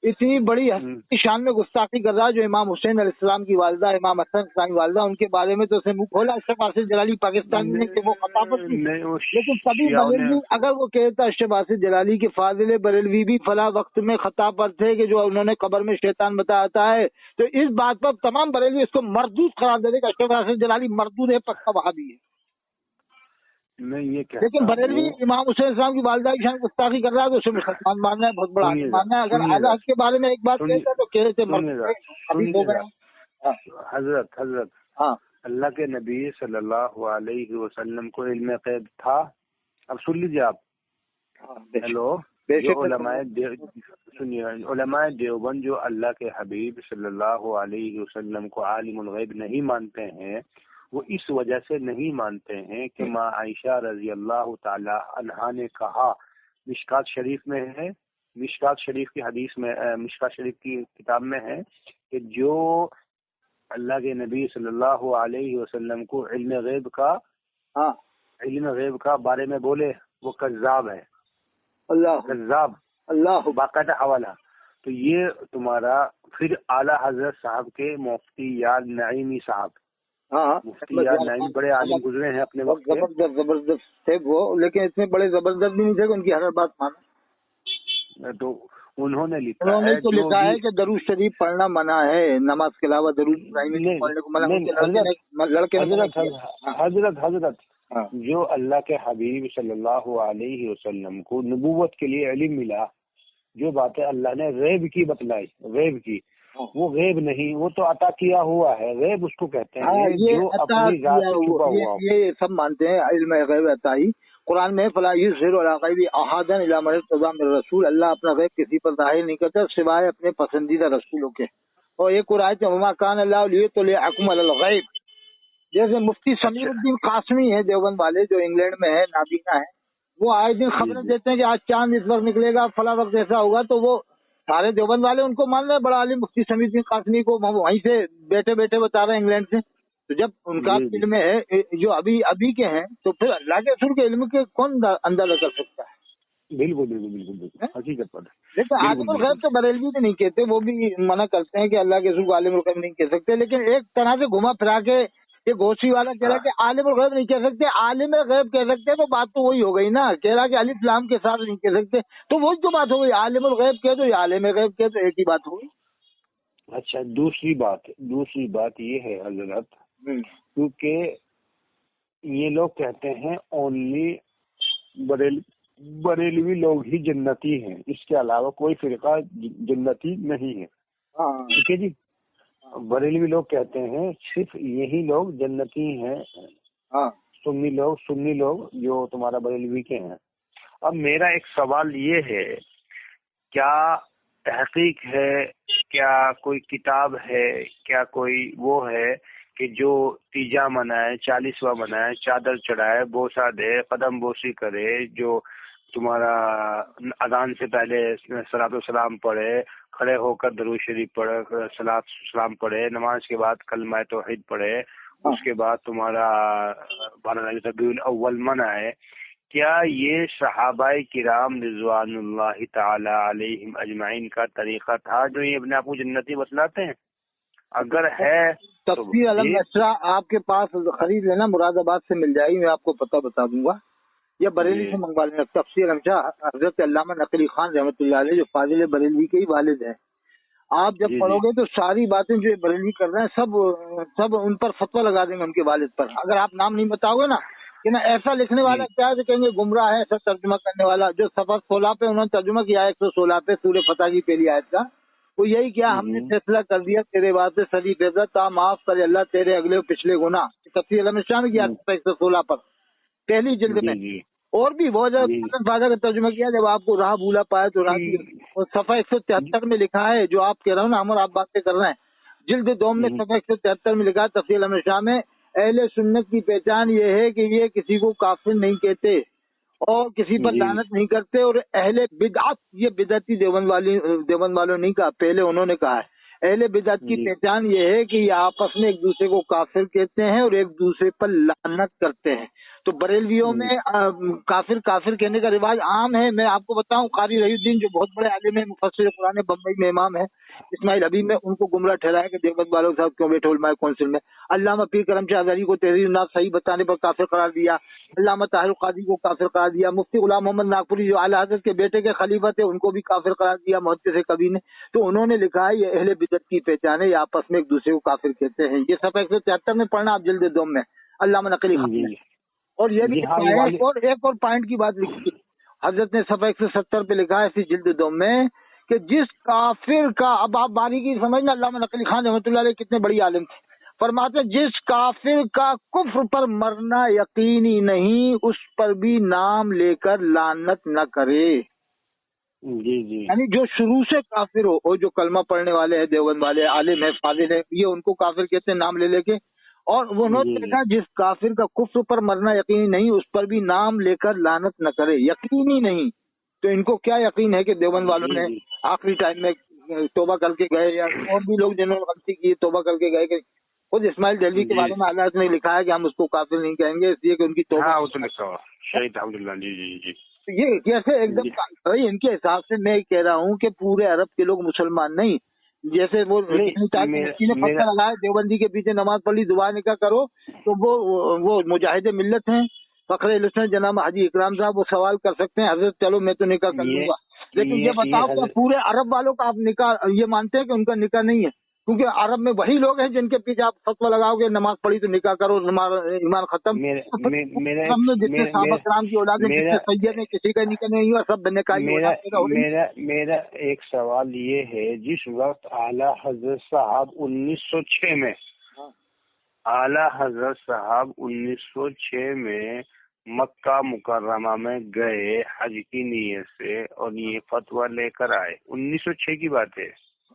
اتنی بڑی کی شان میں گستاخی کر رہا ہے جو امام حسین علیہ السلام کی والدہ، امام حسن السلام کی والدہ، ان کے بارے میں تو اسے منہ کھولا اشرف آصف جلالی پاکستانی نے کہ وہ خطا پر تھی. لیکن کبھی بریلوی اگر وہ کہتا اشرف آصف جلالی کے فاضل بریلوی بھی فلاں وقت میں خطا پر تھے کہ جو انہوں نے قبر میں شیطان بتاتا ہے، تو اس بات پر تمام بریلوی اس کو مردود قرار دے دے کہ اشرف آصف جلالی مردود ہے، پکا وہابی ہے. میں یہ کہتا لیکن بریلوی امام حسین السلام کی والدہ کی شان گستاخی کر رہا ہے تو اسے مسلمان ماننا ہے، بہت بڑا عالم ماننا ہے. اگر اعلیٰ حق کے بارے میں ایک بات کہتا ہے تو کہہ رہے تھے حضرت ہاں اللہ کے نبی صلی اللہ علیہ وسلم کو علم غیب تھا. اب سن لیجیے آپ، ہیلو، علماء دیوبند جو اللہ کے حبیب صلی اللہ علیہ وسلم کو عالم الغیب نہیں مانتے ہیں، وہ اس وجہ سے نہیں مانتے ہیں کہ ماں عائشہ رضی اللہ تعالی عنہا نے کہا، مشکات شریف میں ہے، مشکات شریف کی حدیث میں، مشکات شریف کی کتاب میں ہے کہ جو اللہ کے نبی صلی اللہ علیہ وسلم کو علم غیب کا بارے میں بولے وہ کذاب ہے. کذاب اللہ باقاعدہ حوالہ. تو یہ تمہارا پھر اعلیٰ حضرت صاحب کے مفتی یاد نعیمی صاحب، مفتی یاد نعیمی بڑے عالم گزرے ہیں اپنے وقت کے، زبردست تھے وہ، لیکن اتنے بڑے زبردست بھی نہیں تھے کہ ان کی ہر بات مانا. تو انہوں نے تو لکھا ہے کہ درود شریف پڑھنا منع ہے، نماز کے علاوہ درود پڑھنے کو منع. لڑکے حضرت جو اللہ کے حبیب صلی اللہ علیہ وسلم کو نبوت کے لیے علم ملا، جو باتیں اللہ نے غیب کی بتلائی، غیب کی، وہ غیب نہیں، وہ تو عطا کیا ہوا ہے. غیب اس کو کہتے ہیں جو اپنی ذات سے چھپا ہوا. یہ سب مانتے ہیں علم غیب عطائی. قرآن میں فلا یظہر علی غیبہ احدا الا من ارتضی من الرسول، اللہ اپنا غیب کسی پر ظاہر نہیں کرتا سوائے اپنے پسندیدہ رسولوں کے. اور ایک آیت ہے وما کان اللہ لیطلعکم علی الغیب. جیسے مفتی سمیر الدین قاسمی ہے دیوبند والے جو انگلینڈ میں ہے، نابینا ہے، وہ آئے دن خبریں دیتے ہیں کہ آج چاند اس وقت نکلے گا، فلاں وقت ایسا ہوگا، تو وہ سارے دیوبند والے ان کو مان رہے ہیں بڑا عالم مفتی سمیر الدین قاسمی کو، وہیں سے بیٹھے بیٹھے بتا رہے ہیں انگلینڈ سے. تو جب ان کا علم ہے جو ابھی کے ہیں، تو پھر اللہ کے رسول کے علم کے کون اندازہ کر سکتا ہے؟ بالکل حقیقت پر. لیکن عالم الغیب تو بریلوی بھی نہیں کہتے، وہ بھی منع کرتے ہیں کہ اللہ کے رسول کو عالم الغیب نہیں کہہ سکتے. لیکن ایک طرح سے گھما پھرا کے یہ گوشی والا کہہ رہا ہے کہ عالم الغیب نہیں کہہ سکتے، عالم غیب کہہ سکتے، تو بات تو وہی ہو گئی نا. کہہ رہا کہ الف لام کے ساتھ نہیں کہہ سکتے، تو وہی تو بات ہو گئی. عالم الغیب کہہ دو یا عالم غیب کہہ دو، ایک ہی بات ہوگی. اچھا، دوسری بات یہ ہے حضرت، کیونکہ یہ لوگ کہتے ہیں اونلی بریلوی لوگ ہی جنتی ہیں، اس کے علاوہ کوئی فرقہ جنتی نہیں ہے. ٹھیک ہے جی، بریلوی لوگ کہتے ہیں صرف یہی لوگ جنتی ہیں، سنی لوگ جو تمہارا بریلوی کے ہیں. اب میرا ایک سوال یہ ہے، کیا تحقیق ہے، کیا کوئی کتاب ہے، کیا کوئی وہ ہے کہ جو تیجا منائے، 40واں منائے، چادر چڑھائے، بوسہ دے، قدم بوسی کرے، جو تمہارا اذان سے پہلے صلاۃ والسلام پڑھے، کھڑے ہو کر درود شریف پڑھے، صلاۃ والسلام پڑھے، نماز کے بعد کلمہ توحید پڑھے، اس کے بعد تمہارا 12 ربیع الاول منائے؟ کیا یہ صحابہ کرام رضوان اللہ تعالی علیہم اجمعین کا طریقہ تھا جو یہ اپنے آپ کو جنتی بتلاتے ہیں؟ اگر ہے تفسیر علم نشرہ آپ کے پاس خرید لینا، مراد آباد سے مل جائے گی، میں آپ کو پتہ بتا دوں گا، یا بریلی سے منگوا لینا. تفسیر علم نشرہ حضرت علامہ نقوی خان رحمۃ اللہ علیہ جو فاضل بریلوی کے ہی والد ہیں. آپ جب پڑھو گے تو ساری باتیں جو بریلوی کر رہے ہیں سب ان پر فتویٰ لگا دیں گے ان کے والد پر. اگر آپ نام نہیں بتاؤ گے نا کہ نا ایسا لکھنے والا کیا ہے، کہیں گے گمراہ ہے، ایسا ترجمہ کرنے والا. جو صفحہ 16 پہ انہوں نے ترجمہ کیا ہے 116 پہ سورہ فتح کی پہلی آیت کا، وہ یہی کیا ہم نے فیصلہ کر دیا تیرے واسطے صدی فیصلہ تا معاف کرے اللہ تیرے اگلے و پچھلے گناہ. تفسیر علم نشرہ میں کیا 116 پر پہلی جلد میں. اور بھی بہت زیادہ فائدہ کا ترجمہ کیا جب آپ کو راہ بھولا پائے تو راہ. صفحہ 173 میں لکھا ہے جو آپ کہہ رہے ہو نا، ہم اور آپ باتیں کر رہے ہیں، جلد دوم میں صفحہ 173 میں لکھا ہے تفسیر علم نشرہ میں اہل سنت کی پہچان یہ ہے کہ یہ کسی کو کافر نہیں کہتے اور کسی پر لعنت نہیں کرتے، اور اہل بدعت، یہ بدعتی دیوبند والوں نہیں کہا، پہلے انہوں نے کہا ہے، اہل بدعت کی پہچان یہ ہے کہ یہ آپس میں ایک دوسرے کو کافر کہتے ہیں اور ایک دوسرے پر لعنت کرتے ہیں۔ تو بریلویوں میں کافر کافر کہنے کا رواج عام ہے۔ میں آپ کو بتاؤں، قاری رحی الدین جو بہت بڑے عالم ہیں، مفسر قرآن، بمبئی میں امام ہے، اسماعیل حبیب میں ان کو گمراہ ٹھہرایا کہ دیوبند والوں کے ساتھ کیوں بیٹھے علماء کونسل میں۔ علامہ پیر کرم شاہ ازہری کو تحریر الناس صحیح بتانے پر کافر قرار دیا، علامہ طاہر القادری کو کافر قرار دیا، مفتی غلام محمد ناگپوری جو اعلیٰ حضرت کے بیٹے کے خلیفہ تھے ان کو بھی کافر قرار دیا محدث کبیر نے۔ تو انہوں نے لکھا ہے یہ اہل بدعت کی پہچان ہے، یہ آپس میں ایک دوسرے کو کافر کہتے ہیں۔ یہ صفحہ 173 میں پڑھنا آپ جلد دوم میں، علامہ نقلی خان نے۔ اور یہ بھی لکھا ہے ایک اور پوائنٹ کی بات لکھی حضرت نے صفحہ 170 پہ لکھا ہے اسی جلد دوم میں کہ جس کافر کا، اب آپ باریکی سمجھنا، علامہ نقلی خان رحمۃ اللہ علیہ کتنے بڑی عالم تھے، فرماتے ہیں جس کافر کا کفر پر مرنا یقینی نہیں اس پر بھی نام لے کر لعنت نہ کرے۔ یعنی جو شروع سے کافر ہو، جو کلمہ پڑھنے والے ہیں، دیوبند والے، عالم ہے، فاضل ہے، یہ ان کو کافر کہتے ہیں نام لے لے کے۔ اور انہوں نے کہا جس کافر کا کفر پر مرنا یقینی نہیں اس پر بھی نام لے کر لعنت نہ کرے، یقینی نہیں۔ تو ان کو کیا یقین ہے کہ دیوبند والوں نے آخری ٹائم میں توبہ کر کے گئے، یا اور بھی لوگ جنہوں نے غلطی کی توبہ کر کے گئے، کہ خود اسماعیل دہلوی کے بارے میں اللہ نے لکھا ہے کہ ہم اس کو کافر نہیں کہیں گے، اس لیے کہ ان کی توبہ۔ شہید عبداللہ یہ کیسے ایک دم ان کے حساب سے میں کہہ رہا ہوں کہ پورے عرب کے لوگ مسلمان نہیں، جیسے وہ نے پتھر لگایا دیوبندی کے پیچھے نماز پڑھ لی دوبارہ نکاح کرو، تو وہ مجاہد ملت ہیں، فخر اہل سنت جناب حاجی اکرام صاحب وہ سوال کر سکتے ہیں حضرت چلو میں تو نکاح کر لوں گا، لیکن یہ بتاؤ کہ پورے عرب والوں کا آپ نکاح یہ مانتے ہیں کہ ان کا نکاح نہیں ہے؟ کیونکہ عرب میں وہی لوگ ہیں جن کے پیچھے آپ فتویٰ لگاؤ گے نماز پڑھی تو نکاح کرو، ایمان ختم۔ ہم نے جتنے صحابہ کرام کی اولاد ہیں، جتنے سید ہیں، کسی کا نکاح نہیں ہوا، سب نکاح۔ میرا ایک سوال یہ ہے، جس وقت اعلیٰ حضرت صاحب 1906 میں اعلیٰ حضرت صاحب 1906 میں مکہ مکرمہ میں گئے حج کی نیت سے اور یہ فتویٰ لے کر آئے، 1906 کی بات ہے۔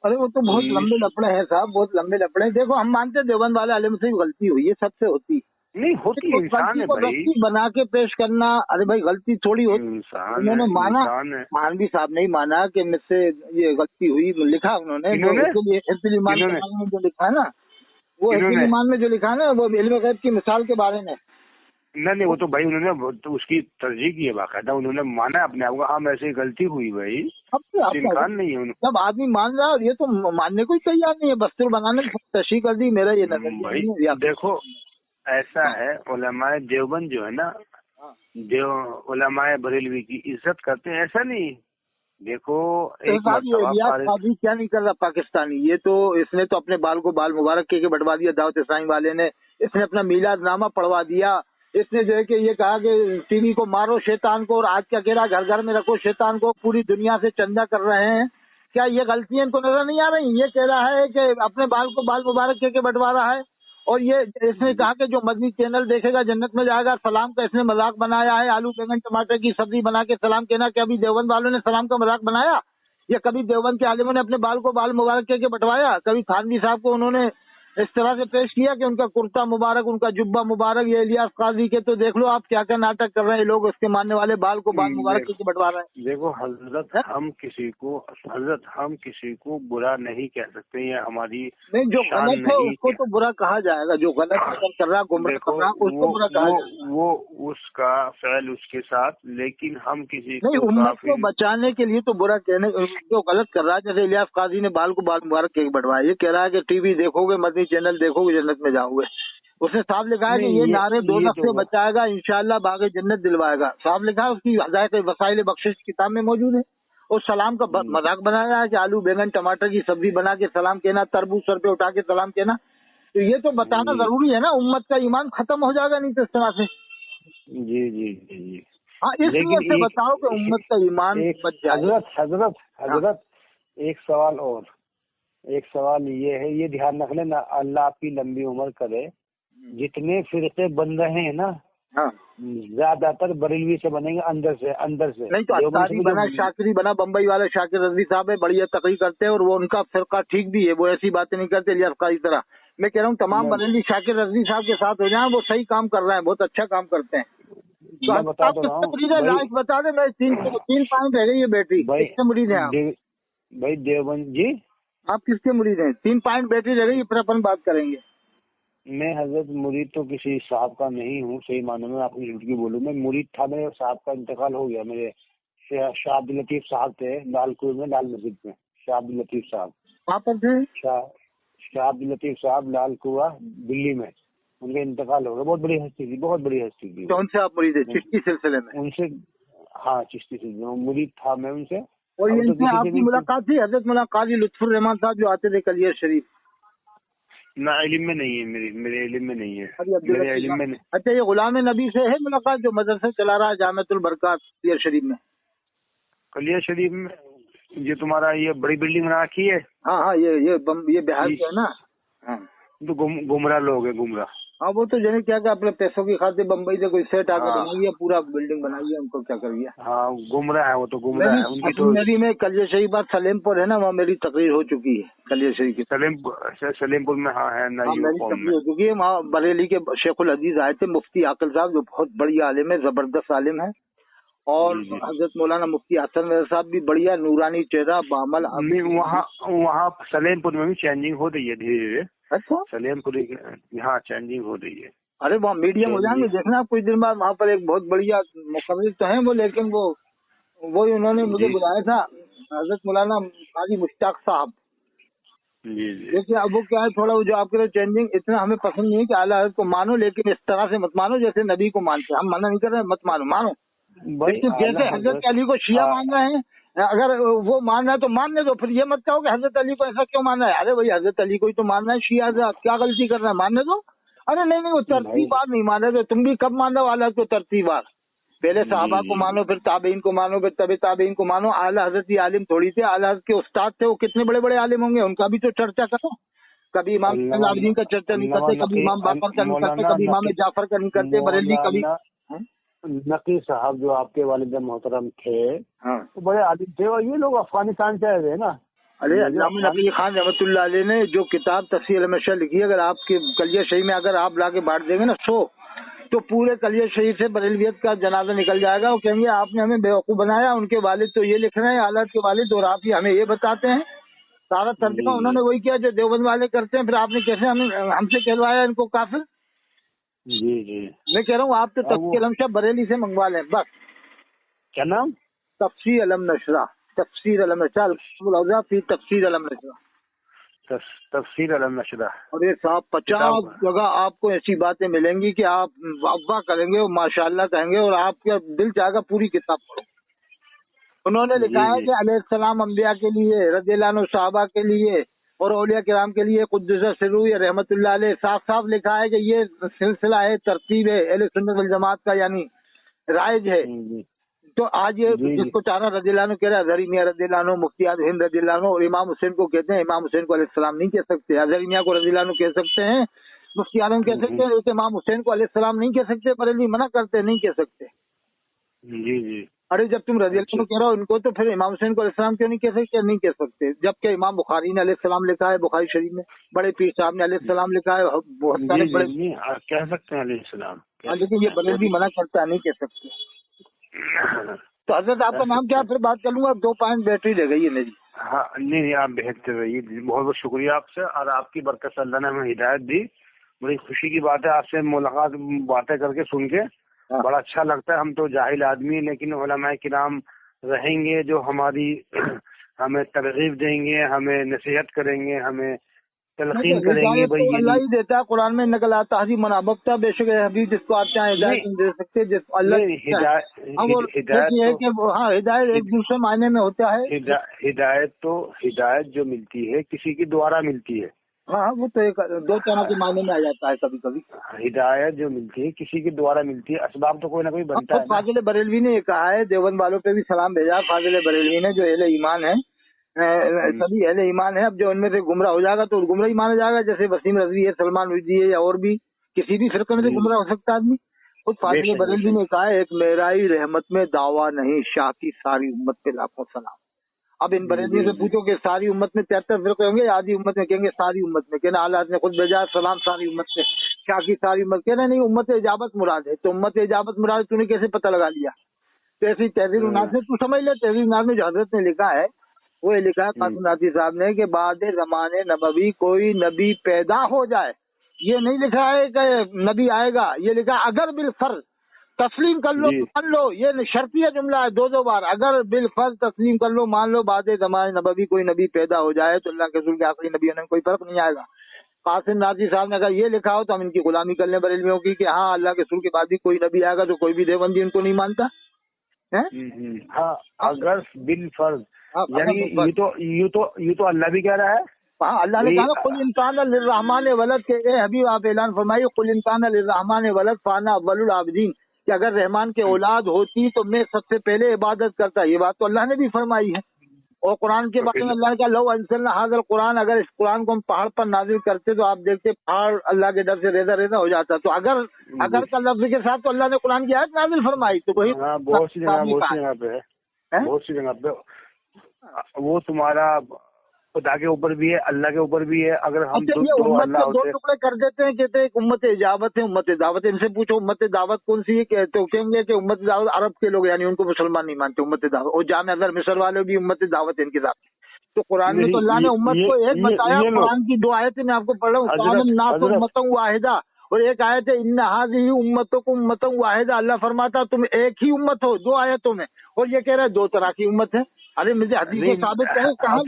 ارے وہ تو بہت لمبے لپڑے ہیں صاحب، بہت لمبے لپڑے ہیں۔ دیکھو ہم مانتے ہیں دیوبند والے عالم سے غلطی ہوئی ہے، سب سے ہوتی نہیں ہوتی، انسان ہے بھائی، غلطی بنا کے پیش کرنا، ارے بھائی غلطی تھوڑی ہوتی، انہوں نے مانا، مانوی صاحب نے مانا کہ مجھ سے یہ غلطی ہوئی، لکھا انہوں نے جو لکھا ہے نا، وہ ایمان میں جو لکھا ہے نا، وہ علم غیب کی مثال کے بارے میں۔ نہیں وہ تو بھائی انہوں نے تو اس کی ترجیح کی ہے، باقاعدہ انہوں نے مانا اپنے آپ کو، ہاں ایسی غلطی ہوئی بھائی، امکان نہیں ہے۔ جب آدمی مان رہا ہے، یہ تو ماننے کو ہی تیار نہیں ہے، بستر بنانے کی تشریح کر دی۔ میرا یہ نظریہ دیکھو ایسا ہے، علماء دیوبند جو ہے نا، علماء بریلوی کی عزت کرتے ہیں، ایسا نہیں۔ دیکھو قاضی کیا نہیں کر رہا پاکستانی، یہ تو اس نے تو اپنے بال کو بال مبارک کے بٹوا دیا دعوت اسلامی والے نے، اس نے اپنا میلاد نامہ پڑھوا دیا، اس نے جو ہے کہ یہ کہا کہ ٹی وی کو مارو شیطان کو، اور آج کیا کہہ رہا گھر گھر میں رکھو شیطان کو، پوری دنیا سے چندہ کر رہے ہیں۔ کیا یہ غلطیاں ان کو نظر نہیں آ رہی؟ یہ کہہ رہا ہے کہ اپنے بال کو بال مبارک کے بٹوا رہا ہے، اور یہ اس نے کہا کہ جو مدنی چینل دیکھے گا جنت میں جائے گا۔ سلام کا اس نے مذاق بنایا ہے، آلو بیگن ٹماٹر کی سبزی بنا کے سلام کہنا، کہ ابھی دیوبند والوں نے سلام کا مذاق بنایا؟ یا کبھی دیوبند کے عالموں نے اپنے بال کو بال مبارک کے بٹوایا؟ کبھی تھانوی صاحب کو انہوں نے اس طرح سے پیش کیا کہ ان کا کرتا مبارک، ان کا جبہ مبارک؟ یہ الیاس قاضی کے تو دیکھ لو آپ کیا کیا ناٹک کر رہے ہیں، لوگ اس کے ماننے والے بال کو بال مبارک کے بٹوا رہے ہیں۔ دیکھو حضرت ہم کسی کو برا نہیں کہہ سکتے، یہ ہماری نہیں، جو غلط ہے اس کو تو برا کہا جائے گا، جو غلط کر رہا گمراہ کر رہا اس کو برا کہا جائے گا، وہ اس کا فعل اس کے ساتھ، لیکن ہم کسی نہیں، امت کو بچانے کے لیے تو برا کہنے جو غلط کر رہا ہے، جیسے الیاس قاضی نے بال کو بال مبارک کے بٹوایا، یہ کہہ رہا ہے کہ ٹی وی دیکھو گے، مدنی چینل دیکھو گے، جنت میں جاؤ گے۔ اس نے صاحب لکھا ہے کہ یہ نعرے دوزخ سے بچائے گا، انشاءاللہ باغ جنت دلوائے گا، صاحب لکھا ہے، اس کی ہدایت وسائل بخشش کتاب میں موجود ہے۔ اور سلام کا مذاق بنایا ہے کہ آلو بیگن ٹماٹر کی سبزی بنا کے سلام کہنا، تربوز سر پہ اٹھا کے سلام کہنا، تو یہ تو بتانا ضروری ہے نا، امت کا ایمان ختم ہو جائے گا نہیں تو اس طرح سے۔ جی ہاں، اس لیے سے بتاؤ کہ امت کا ایمان بچ جائے۔ حضرت ایک سوال یہ ہے، یہ دھیان رکھ لینا، اللہ آپ کی لمبی عمر کرے، جتنے فرقے بن رہے ہیں نا زیادہ تر بریلوی سے بنیں گے، اندر سے نہیں تو اتاری بنا، شاکری بنا، بمبئی والے شاکر رضوی صاحب ہے، بڑی تقریر کرتے ہیں، اور وہ ان کا فرقہ ٹھیک بھی ہے، وہ ایسی باتیں نہیں کرتے الیاس قاضی طرح۔ میں کہہ رہا ہوں تمام بریلوی شاکر رضوی صاحب کے ساتھ ہو جائیں، وہ صحیح کام کر رہے ہیں، بہت اچھا کام کرتے ہیں. تو میں بتا آپ تو کس رہا کے مرید ہیں؟ لائق بتا دیں. میں 3 پوائنٹ رہ گئی ہے بیٹری. کس کے مرید ہیں آپ؟ بھائی دیوبند جی، آپ کس کے مرید ہیں؟ 3 پوائنٹ بیٹری رہ گئی، پھر اپن بات کریں گے. میں حضرت مرید تو کسی صاحب کا نہیں ہوں، صحیح معنی میں آپ کو جھوٹ کی بولوں. میں مرید تھا، میرے صاحب کا انتقال ہو گیا. میرے شاہ عبد الطیف صاحب تھے لال کوٹ میں، لال مسجد میں. شاہ عبد الطیف صاحب وہاں پر تھے. شاہ عبد الطیف صاحب لال کنواں دلی میں، ان کا انتقال ہو گیا. بہت بڑی ہستی تھی، بہت بڑی ہستی تھی. کون سے آپ مرید ہیں؟ چشتی سلسلے میں؟ ان سے ہاں چشتی سلسلے میں مرید تھا میں ان سے. اور ان سے آپ کی ملاقات تھی؟ حضرت مولانا قاضی لطف الرحمان صاحب جو آتے تھے کلیئر شریف. نہ علم میں نہیں ہے، میرے علم میں نہیں ہے. میرے علم میں نہیں. اچھا یہ غلام نبی سے ہے ملاقات جو مدرسہ چلا رہا ہے جامعۃ البرکات کلیئر شریف میں؟ کلیئر شریف میں یہ تمہارا یہ بڑی بلڈنگ بنا رکھی ہے. ہاں یہ بہار کے ہے نا. ہاں تو گمراہ لوگ ہیں، گمراہ. ہاں وہ تو جانے کیا کہ اپنے پیسوں کی خاطر بمبئی سے کوئی سیٹ آ کے بنائی پورا بلڈنگ بنائی ہے، ان کو کیا کر گیا. ہاں گمراہ ہے وہ تو، گمراہ ہے. ان کی تو میری میں کلیئر شریف بات سلیم پور ہے نا، وہاں میری تقریر ہو چکی ہے کلیئر شریف کی. سلیم پور میں ہاں ہے نا. میری تقریر ہو چکی ہے وہاں. بریلی کے شیخ العزیز آئے تھے، مفتی عاقل صاحب جو بہت بڑی عالم ہے، زبردست عالم ہے. اور حضرت مولانا مفتی حسن صاحب بھی بڑھیا نورانی چہرہ بعمل. وہاں سلیم پور میں بھی چینجنگ ہو رہی ہے دھیرے دھیرے. اچھا سلیم پور یہاں چینجنگ ہو رہی ہے. ارے وہاں میڈیم ہو جائیں گے دیکھنا آپ کچھ دن بعد. وہاں پر ایک بہت بڑھیا مقرر تو ہیں وہ، لیکن وہی انہوں نے مجھے بلایا تھا حضرت مولانا قاضی مشتاق صاحب. دیکھیے اب وہ کیا ہے، تھوڑا جو آپ کے چینجنگ اتنا ہمیں پسند نہیں ہے کہ اعلیٰ حضرت کو مانو، لیکن اس طرح سے مت مانو جیسے نبی کو مانتے ہیں. ہم منع نہیں کر رہے، مت مانو. جیسے حضرت علی کو شیعہ مان رہے ہیں، اگر وہ مان رہا ہے تو ماننے دو. پھر یہ مت کہو کہ حضرت علی کو ایسا کیوں ماننا ہے. ارے بھائی حضرت علی کو ہی تو ماننا ہے، شیعہ کیا غلطی کر رہا ہے، ماننے دو. ارے نہیں وہ ترتیب وار نہیں مان رہے. تم بھی کب مان رہے ہو اعلیٰ کو ترتیب وار؟ پہلے صحابہ کو مانو، پھر تابعین کو مانو، پھر طب تابعین کو مانو. اعلیٰ حضرت یہ عالم تھوڑی تھے، اعلیٰ حضرت کے استاد تھے، وہ کتنے بڑے بڑے عالم ہوں گے، ان کا بھی تو چرچا کرو. کبھی امام العابدین کا چرچا نہیں کرتے، کبھی امام باقر کا نہیں کرتے، کبھی امام جعفر کا نہیں کرتے. بریلوی کبھی نقی صاحب جو آپ کے والد محترم تھے وہ بڑے عالم تھے، اور یہ لوگ افغانستان سے آئے تھے نا. ارے علامہ نقی خان رحمۃ اللہ علیہ نے جو کتاب تفسیر المشہ لکھی ہے، اگر آپ کے کلیہ شریف میں اگر آپ لا کے بانٹ دیں گے نا تو پورے کلیہ شریف سے بریلویت کا جنازہ نکل جائے گا. وہ کہیں گے آپ نے ہمیں بیوقوف بنایا، ان کے والد تو یہ لکھ رہے ہیں حالات کے والد، اور آپ ہمیں یہ بتاتے ہیں. سارا ترجمہ انہوں نے وہی کیا جو دیوبند والے کرتے ہیں. پھر آپ نے کیسے ہم سے کہلوایا ان کو کافر. جی میں کہہ رہا ہوں آپ تو تفسیر علم شاہ بریلی سے منگوا لیں بس. کیا نام؟ تفسیر علم نشرہ. تفسیر علم نشرہ فی تفسیر علم نشرہ. تفسیر علم نشرہ. اور یہ صاحب 50 جگہ آپ کو ایسی باتیں ملیں گی کہ آپ واہ کریں گے اور ماشاء اللہ کہیں گے، اور آپ کا دل چاہے گا پوری کتاب پڑھو. انہوں نے لکھا ہے کہ علیہ السلام انبیاء کے لیے، رضی اللہ عنہ صحابہ کے لیے، اور اولیاء کرام کے لیے قدس سرہ رحمت اللہ علیہ. صاف صاف لکھا ہے کہ یہ سلسلہ ہے، ترتیب ہے اہل سنت والجماعت کا، یعنی رائج ہے. تو آج یہ جس کو چارہ رضی اللہ عنہ کہہ رہا ہے، اظہری میاں رضی اللہ عنہ، مفتی ہند رضی اللہ عنہ، اور امام حسین کو کہتے ہیں. امام حسین کو علیہ السلام نہیں کہہ سکتے. اظہری میاں کو رضی اللہ عنہ کہہ سکتے ہیں، مفتی اعظم کہہ سکتے ہیں، لیکن امام حسین کو علیہ السلام نہیں کہہ سکتے. بریلوی منع کرتے نہیں کہہ سکتے. جی ارے جب تم رضی اللہ عنہ کہہ رہا ہو ان کو، تو پھر امام حسین کو علیہ السلام کیوں نہیں کہہ سکتے؟ نہیں کہہ سکتے. جبکہ امام بخاری نے علیہ السلام لکھا ہے بخاری شریف میں، بڑے پیر صاحب نے علیہ السلام لکھا ہے، بہت سارے بڑے کہہ سکتے ہیں علیہ السلام. لیکن یہ بریلوی منع کرتا ہے، نہیں کہہ سکتے. تو حضرت آپ کا نام کیا؟ پھر بات کر لوں گا. 2 پوائنٹ بیٹری رہ گئی ہے میری. ہاں نہیں آپ بہتر رہیے. بہت بہت شکریہ آپ سے، اور آپ کی برکت سے اللہ نے ہمیں ہدایت دی. بڑی خوشی کی بات ہے آپ سے ملاقات، باتیں کر کے سن کے بڑا اچھا لگتا ہے. ہم تو جاہل آدمی ہیں، لیکن علماء کرام رہیں گے جو ہمیں ترغیب دیں گے، ہمیں نصیحت کریں گے، ہمیں تلقین کریں گے. تو اللہ ہی دیتا ہے. قرآن میں نقل آتا ہے من احببت، بے شک حبیب جس کو آپ چاہیں ہدایت دے سکتے. جس اللہ ہدایت ایک دوسرے معنی میں ہوتا ہے. ہدایت جو ملتی ہے کسی کی دوارا ملتی ہے. ہاں وہ تو 2 طرح کے معنی میں آ جاتا ہے کبھی کبھی. ہدایت جو ملتی ہے کسی کے دوارا ملتی ہے، اسباب تو کوئی نہ کوئی بنتا ہے. فاضل بریلوی نے یہ کہا ہے، دیوبند والوں پہ بھی سلام بھیجا فاضل بریلوی نے، جو اہل ایمان ہے، سبھی اہل ایمان ہے. اب جو ان میں سے گمراہ ہو جائے گا تو گمراہ ہی مانا جائے گا. جیسے وسیم رضوی ہے، سلمان رضوی ہے، یا اور بھی کسی بھی فرقے میں سے گمراہ ہو سکتا آدمی. خود فاضل بریلوی نے کہا ہے ایک معراج رحمت میں دعویٰ نہیں، شاہ کی ساری امت پہ لاکھوں سلام. اب ان بریلویوں سے پوچھو کہ ساری امت میں 73 فرقے ہوں گے، آدھی امت میں کہیں گے ساری امت میں، کہنا اللہ نے خود بھیجا سلام ساری امت سے، کیا کی ساری امت، کہنا نہیں امت اجابت مراد ہے، تو امت اجابت مراد تو نے کیسے پتہ لگا لیا؟ تو ایسی تحریر الناس نے تو سمجھ لے، تحریر الناس میں جو حضرت نے لکھا ہے وہ یہ لکھا ہے قاسم ناطقی صاحب نے کہ بعد زمانے نبوی کوئی نبی پیدا ہو جائے، یہ نہیں لکھا ہے کہ نبی آئے گا، یہ لکھا ہے اگر بالفرض تسلیم کر لو مان لو، یہ شرطیہ جملہ ہے دو بار، اگر بالفرض تسلیم کر لو مان لو بعد زمانے نبوی کوئی نبی پیدا ہو جائے تو اللہ کے رسول کے آخری نبی ہونے میں کوئی فرق نہیں آئے گا۔ قاسم ناطقی صاحب نے اگر یہ لکھا ہو تو ہم ان کی غلامی کر لیں بریلویوں کی کہ ہاں اللہ کے رسول کے بعد بھی کوئی نبی آئے گا تو کوئی بھی دیوبندی ان کو نہیں مانتا ہے۔ ہاں اگر بالفرض یعنی یہ تو اللہ بھی کہہ رہا ہے، ہاں اللہ نے کہا قل ان کان للرحمن ولد، کہ اے حبیب آپ اعلان فرمائیے قل ان کان للرحمن ولد فانا اول العابدین، کہ اگر رحمان کے اولاد ہوتی تو میں سب سے پہلے عبادت کرتا، یہ بات تو اللہ نے بھی فرمائی ہے۔ اور قرآن کے بارے میں اللہ نے کہا لو انزلنا ھذا القرآن، اگر اس قرآن کو ہم پہاڑ پر نازل کرتے تو آپ دیکھتے پہاڑ اللہ کے ڈر سے ریزہ ریزہ ہو جاتا، تو اگر کا لفظ کے ساتھ تو اللہ نے قرآن کی آیت نازل فرمائی، تو وہی بہت سی جگہ پہ وہ تمہارا خدا کے اوپر بھی ہے اللہ کے اوپر بھی ہے، اگر ہم یہ امت کے دو ٹکڑے کر دیتے ہیں، کہتے ہیں ایک امت اجابت ہے امت دعوت، ان سے پوچھو امت دعوت کون سی ہے تو کہیں گے کہ امت دعوت عرب کے لوگ یعنی ان کو مسلمان نہیں مانتے امت دعوت، اور جامع ازہر مصر والے بھی امت دعوت ہے ان کے ساتھ۔ تو قرآن میں تو اللہ نے امت کو ایک بتایا، قرآن کی 2 آیتیں میں آپ کو پڑھ رہا ہوں، الناس امۃ واحدہ، اور ایک آیت ہے ان ھذہ امتکم امۃ واحدہ، اللہ فرماتا تم ایک ہی امت ہو 2 آیتوں میں، اور یہ کہہ رہے ہیں 2 طرح کی امت ہے۔ ارے مجھے حدیث سے ثابت کریں کہاں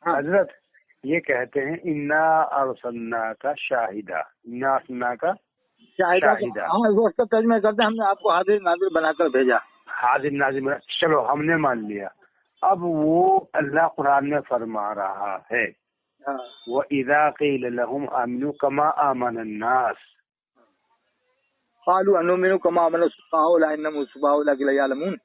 حضرت یہ کہتے ہیں انا ارسلناک شاہدہ، انا ارسلناک شاہدہ، ہاں اس کا ترجمہ کرتے ہیں ہم نے آپ کو حاضر ناظر بنا کر بھیجا، حاضر ناظر، چلو ہم نے مان لیا۔ اب وہ اللہ قرآن میں فرما رہا ہے وَإِذَا قِيلَ لَهُمْ آمِنُوا كَمَا آمَنَ النَّاسِ قالوا انؤمن كما آمن السفهاء لئنهم السفهاء ولكن لا يعلمون،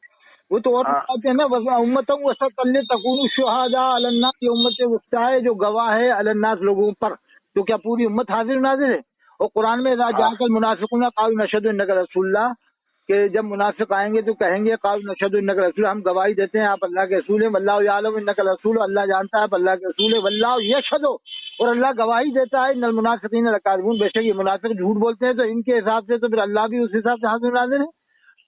وہ تو اور بات ہے نا، امتوں وسط تکونوا شہداء علی الناس، یہ امت وسطی ہے جو گواہ ہے علی الناس لوگوں پر، تو کیا پوری امت حاضر ناظر ہے؟ اور قرآن میں اذا جاءك المنافقون قالوا نشهد انك رسول اللہ، کہ جب منافق آئیں گے تو کہیں گے قالوا نشهد انك رسول، ہم گواہی دیتے ہیں آپ اللہ کے رسول ہیں، واللہ یعلم انك رسول، اللہ جانتا ہے آپ اللہ کے رسول ہیں، واللہ یشهد، اور اللہ گواہی دیتا ہے ان المنافقین لکاذبون، بے شک یہ منافق جھوٹ بولتے ہیں، تو ان کے حساب سے تو پھر اللہ بھی اس حساب سے حاضر ناظر ہے،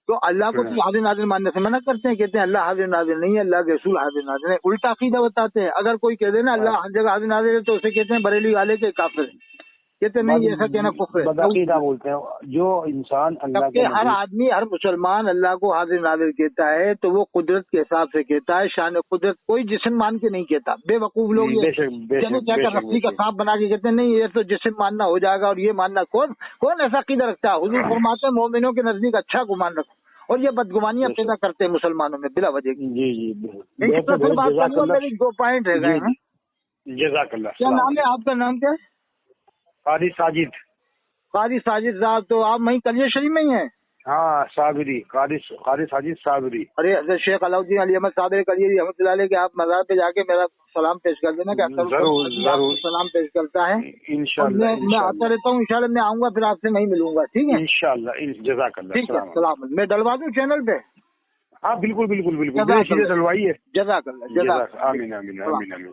تو اللہ کو تو حاضر ناظر ماننے سے منع کرتے ہیں، کہتے ہیں اللہ حاضر ناظر نہیں ہے، اللہ کے رسول حاضر ناظر ہے، الٹا عقیدہ بتاتے ہیں۔ اگر کوئی کہہ دے نا اللہ ہر جگہ حاضر ناظر ہے تو اسے کہتے ہیں بریلی والے کے کافر ہیں، کہتے ہیں نہیں ایسا کہنا کفر ہے، بدعقیدہ بولتے ہیں جو انسان اللہ کے ہر آدمی ہر مسلمان اللہ کو حاضر ناظر کہتا ہے تو وہ قدرت کے حساب سے کہتا ہے، شان قدرت کوئی جسم مان کے نہیں کہتا، بے وقوف لوگ رسی کا سانپ بنا کے کہتے ہیں نہیں یہ تو جسم ماننا ہو جائے گا اور یہ ماننا، کون ایسا عقیدہ رکھتا ہے؟ حضور فرماتے ہیں مومنوں کے نزدیک اچھا گمان رکھو، اور یہ بدگمانیاں پیدا کرتے ہیں مسلمانوں میں بلا وجہ کی۔ جی بات کروں میری 2 پوائنٹ رہ گئے ہیں، جزاک اللہ۔ کیا نام ہے آپ کا؟ نام کیا ہے؟ قاری ساجد۔ قاری ساجد صاحب، تو آپ وہیں کلیہ شریف میں ہی ہیں؟ ہاں صابری، قاری ساجد صابری۔ ارے حضرت شیخ علاؤدین علی احمد صابری کلیہ رحمۃ اللہ علیہ کے آپ مزار پہ جا کے میرا سلام پیش کر دینا کہ ضرور سلام پیش کرتا ہے، انشاءاللہ میں آتا رہتا ہوں، انشاءاللہ میں آؤں گا پھر آپ سے نہیں ملوں گا، ٹھیک ہے انشاءاللہ، جزاک اللہ، ٹھیک ہے السلام علیکم، میں ڈلوا دوں چینل پہ؟ ہاں بالکل ڈلوائیے، جزاک اللہ، آمین آمین آمین آمین۔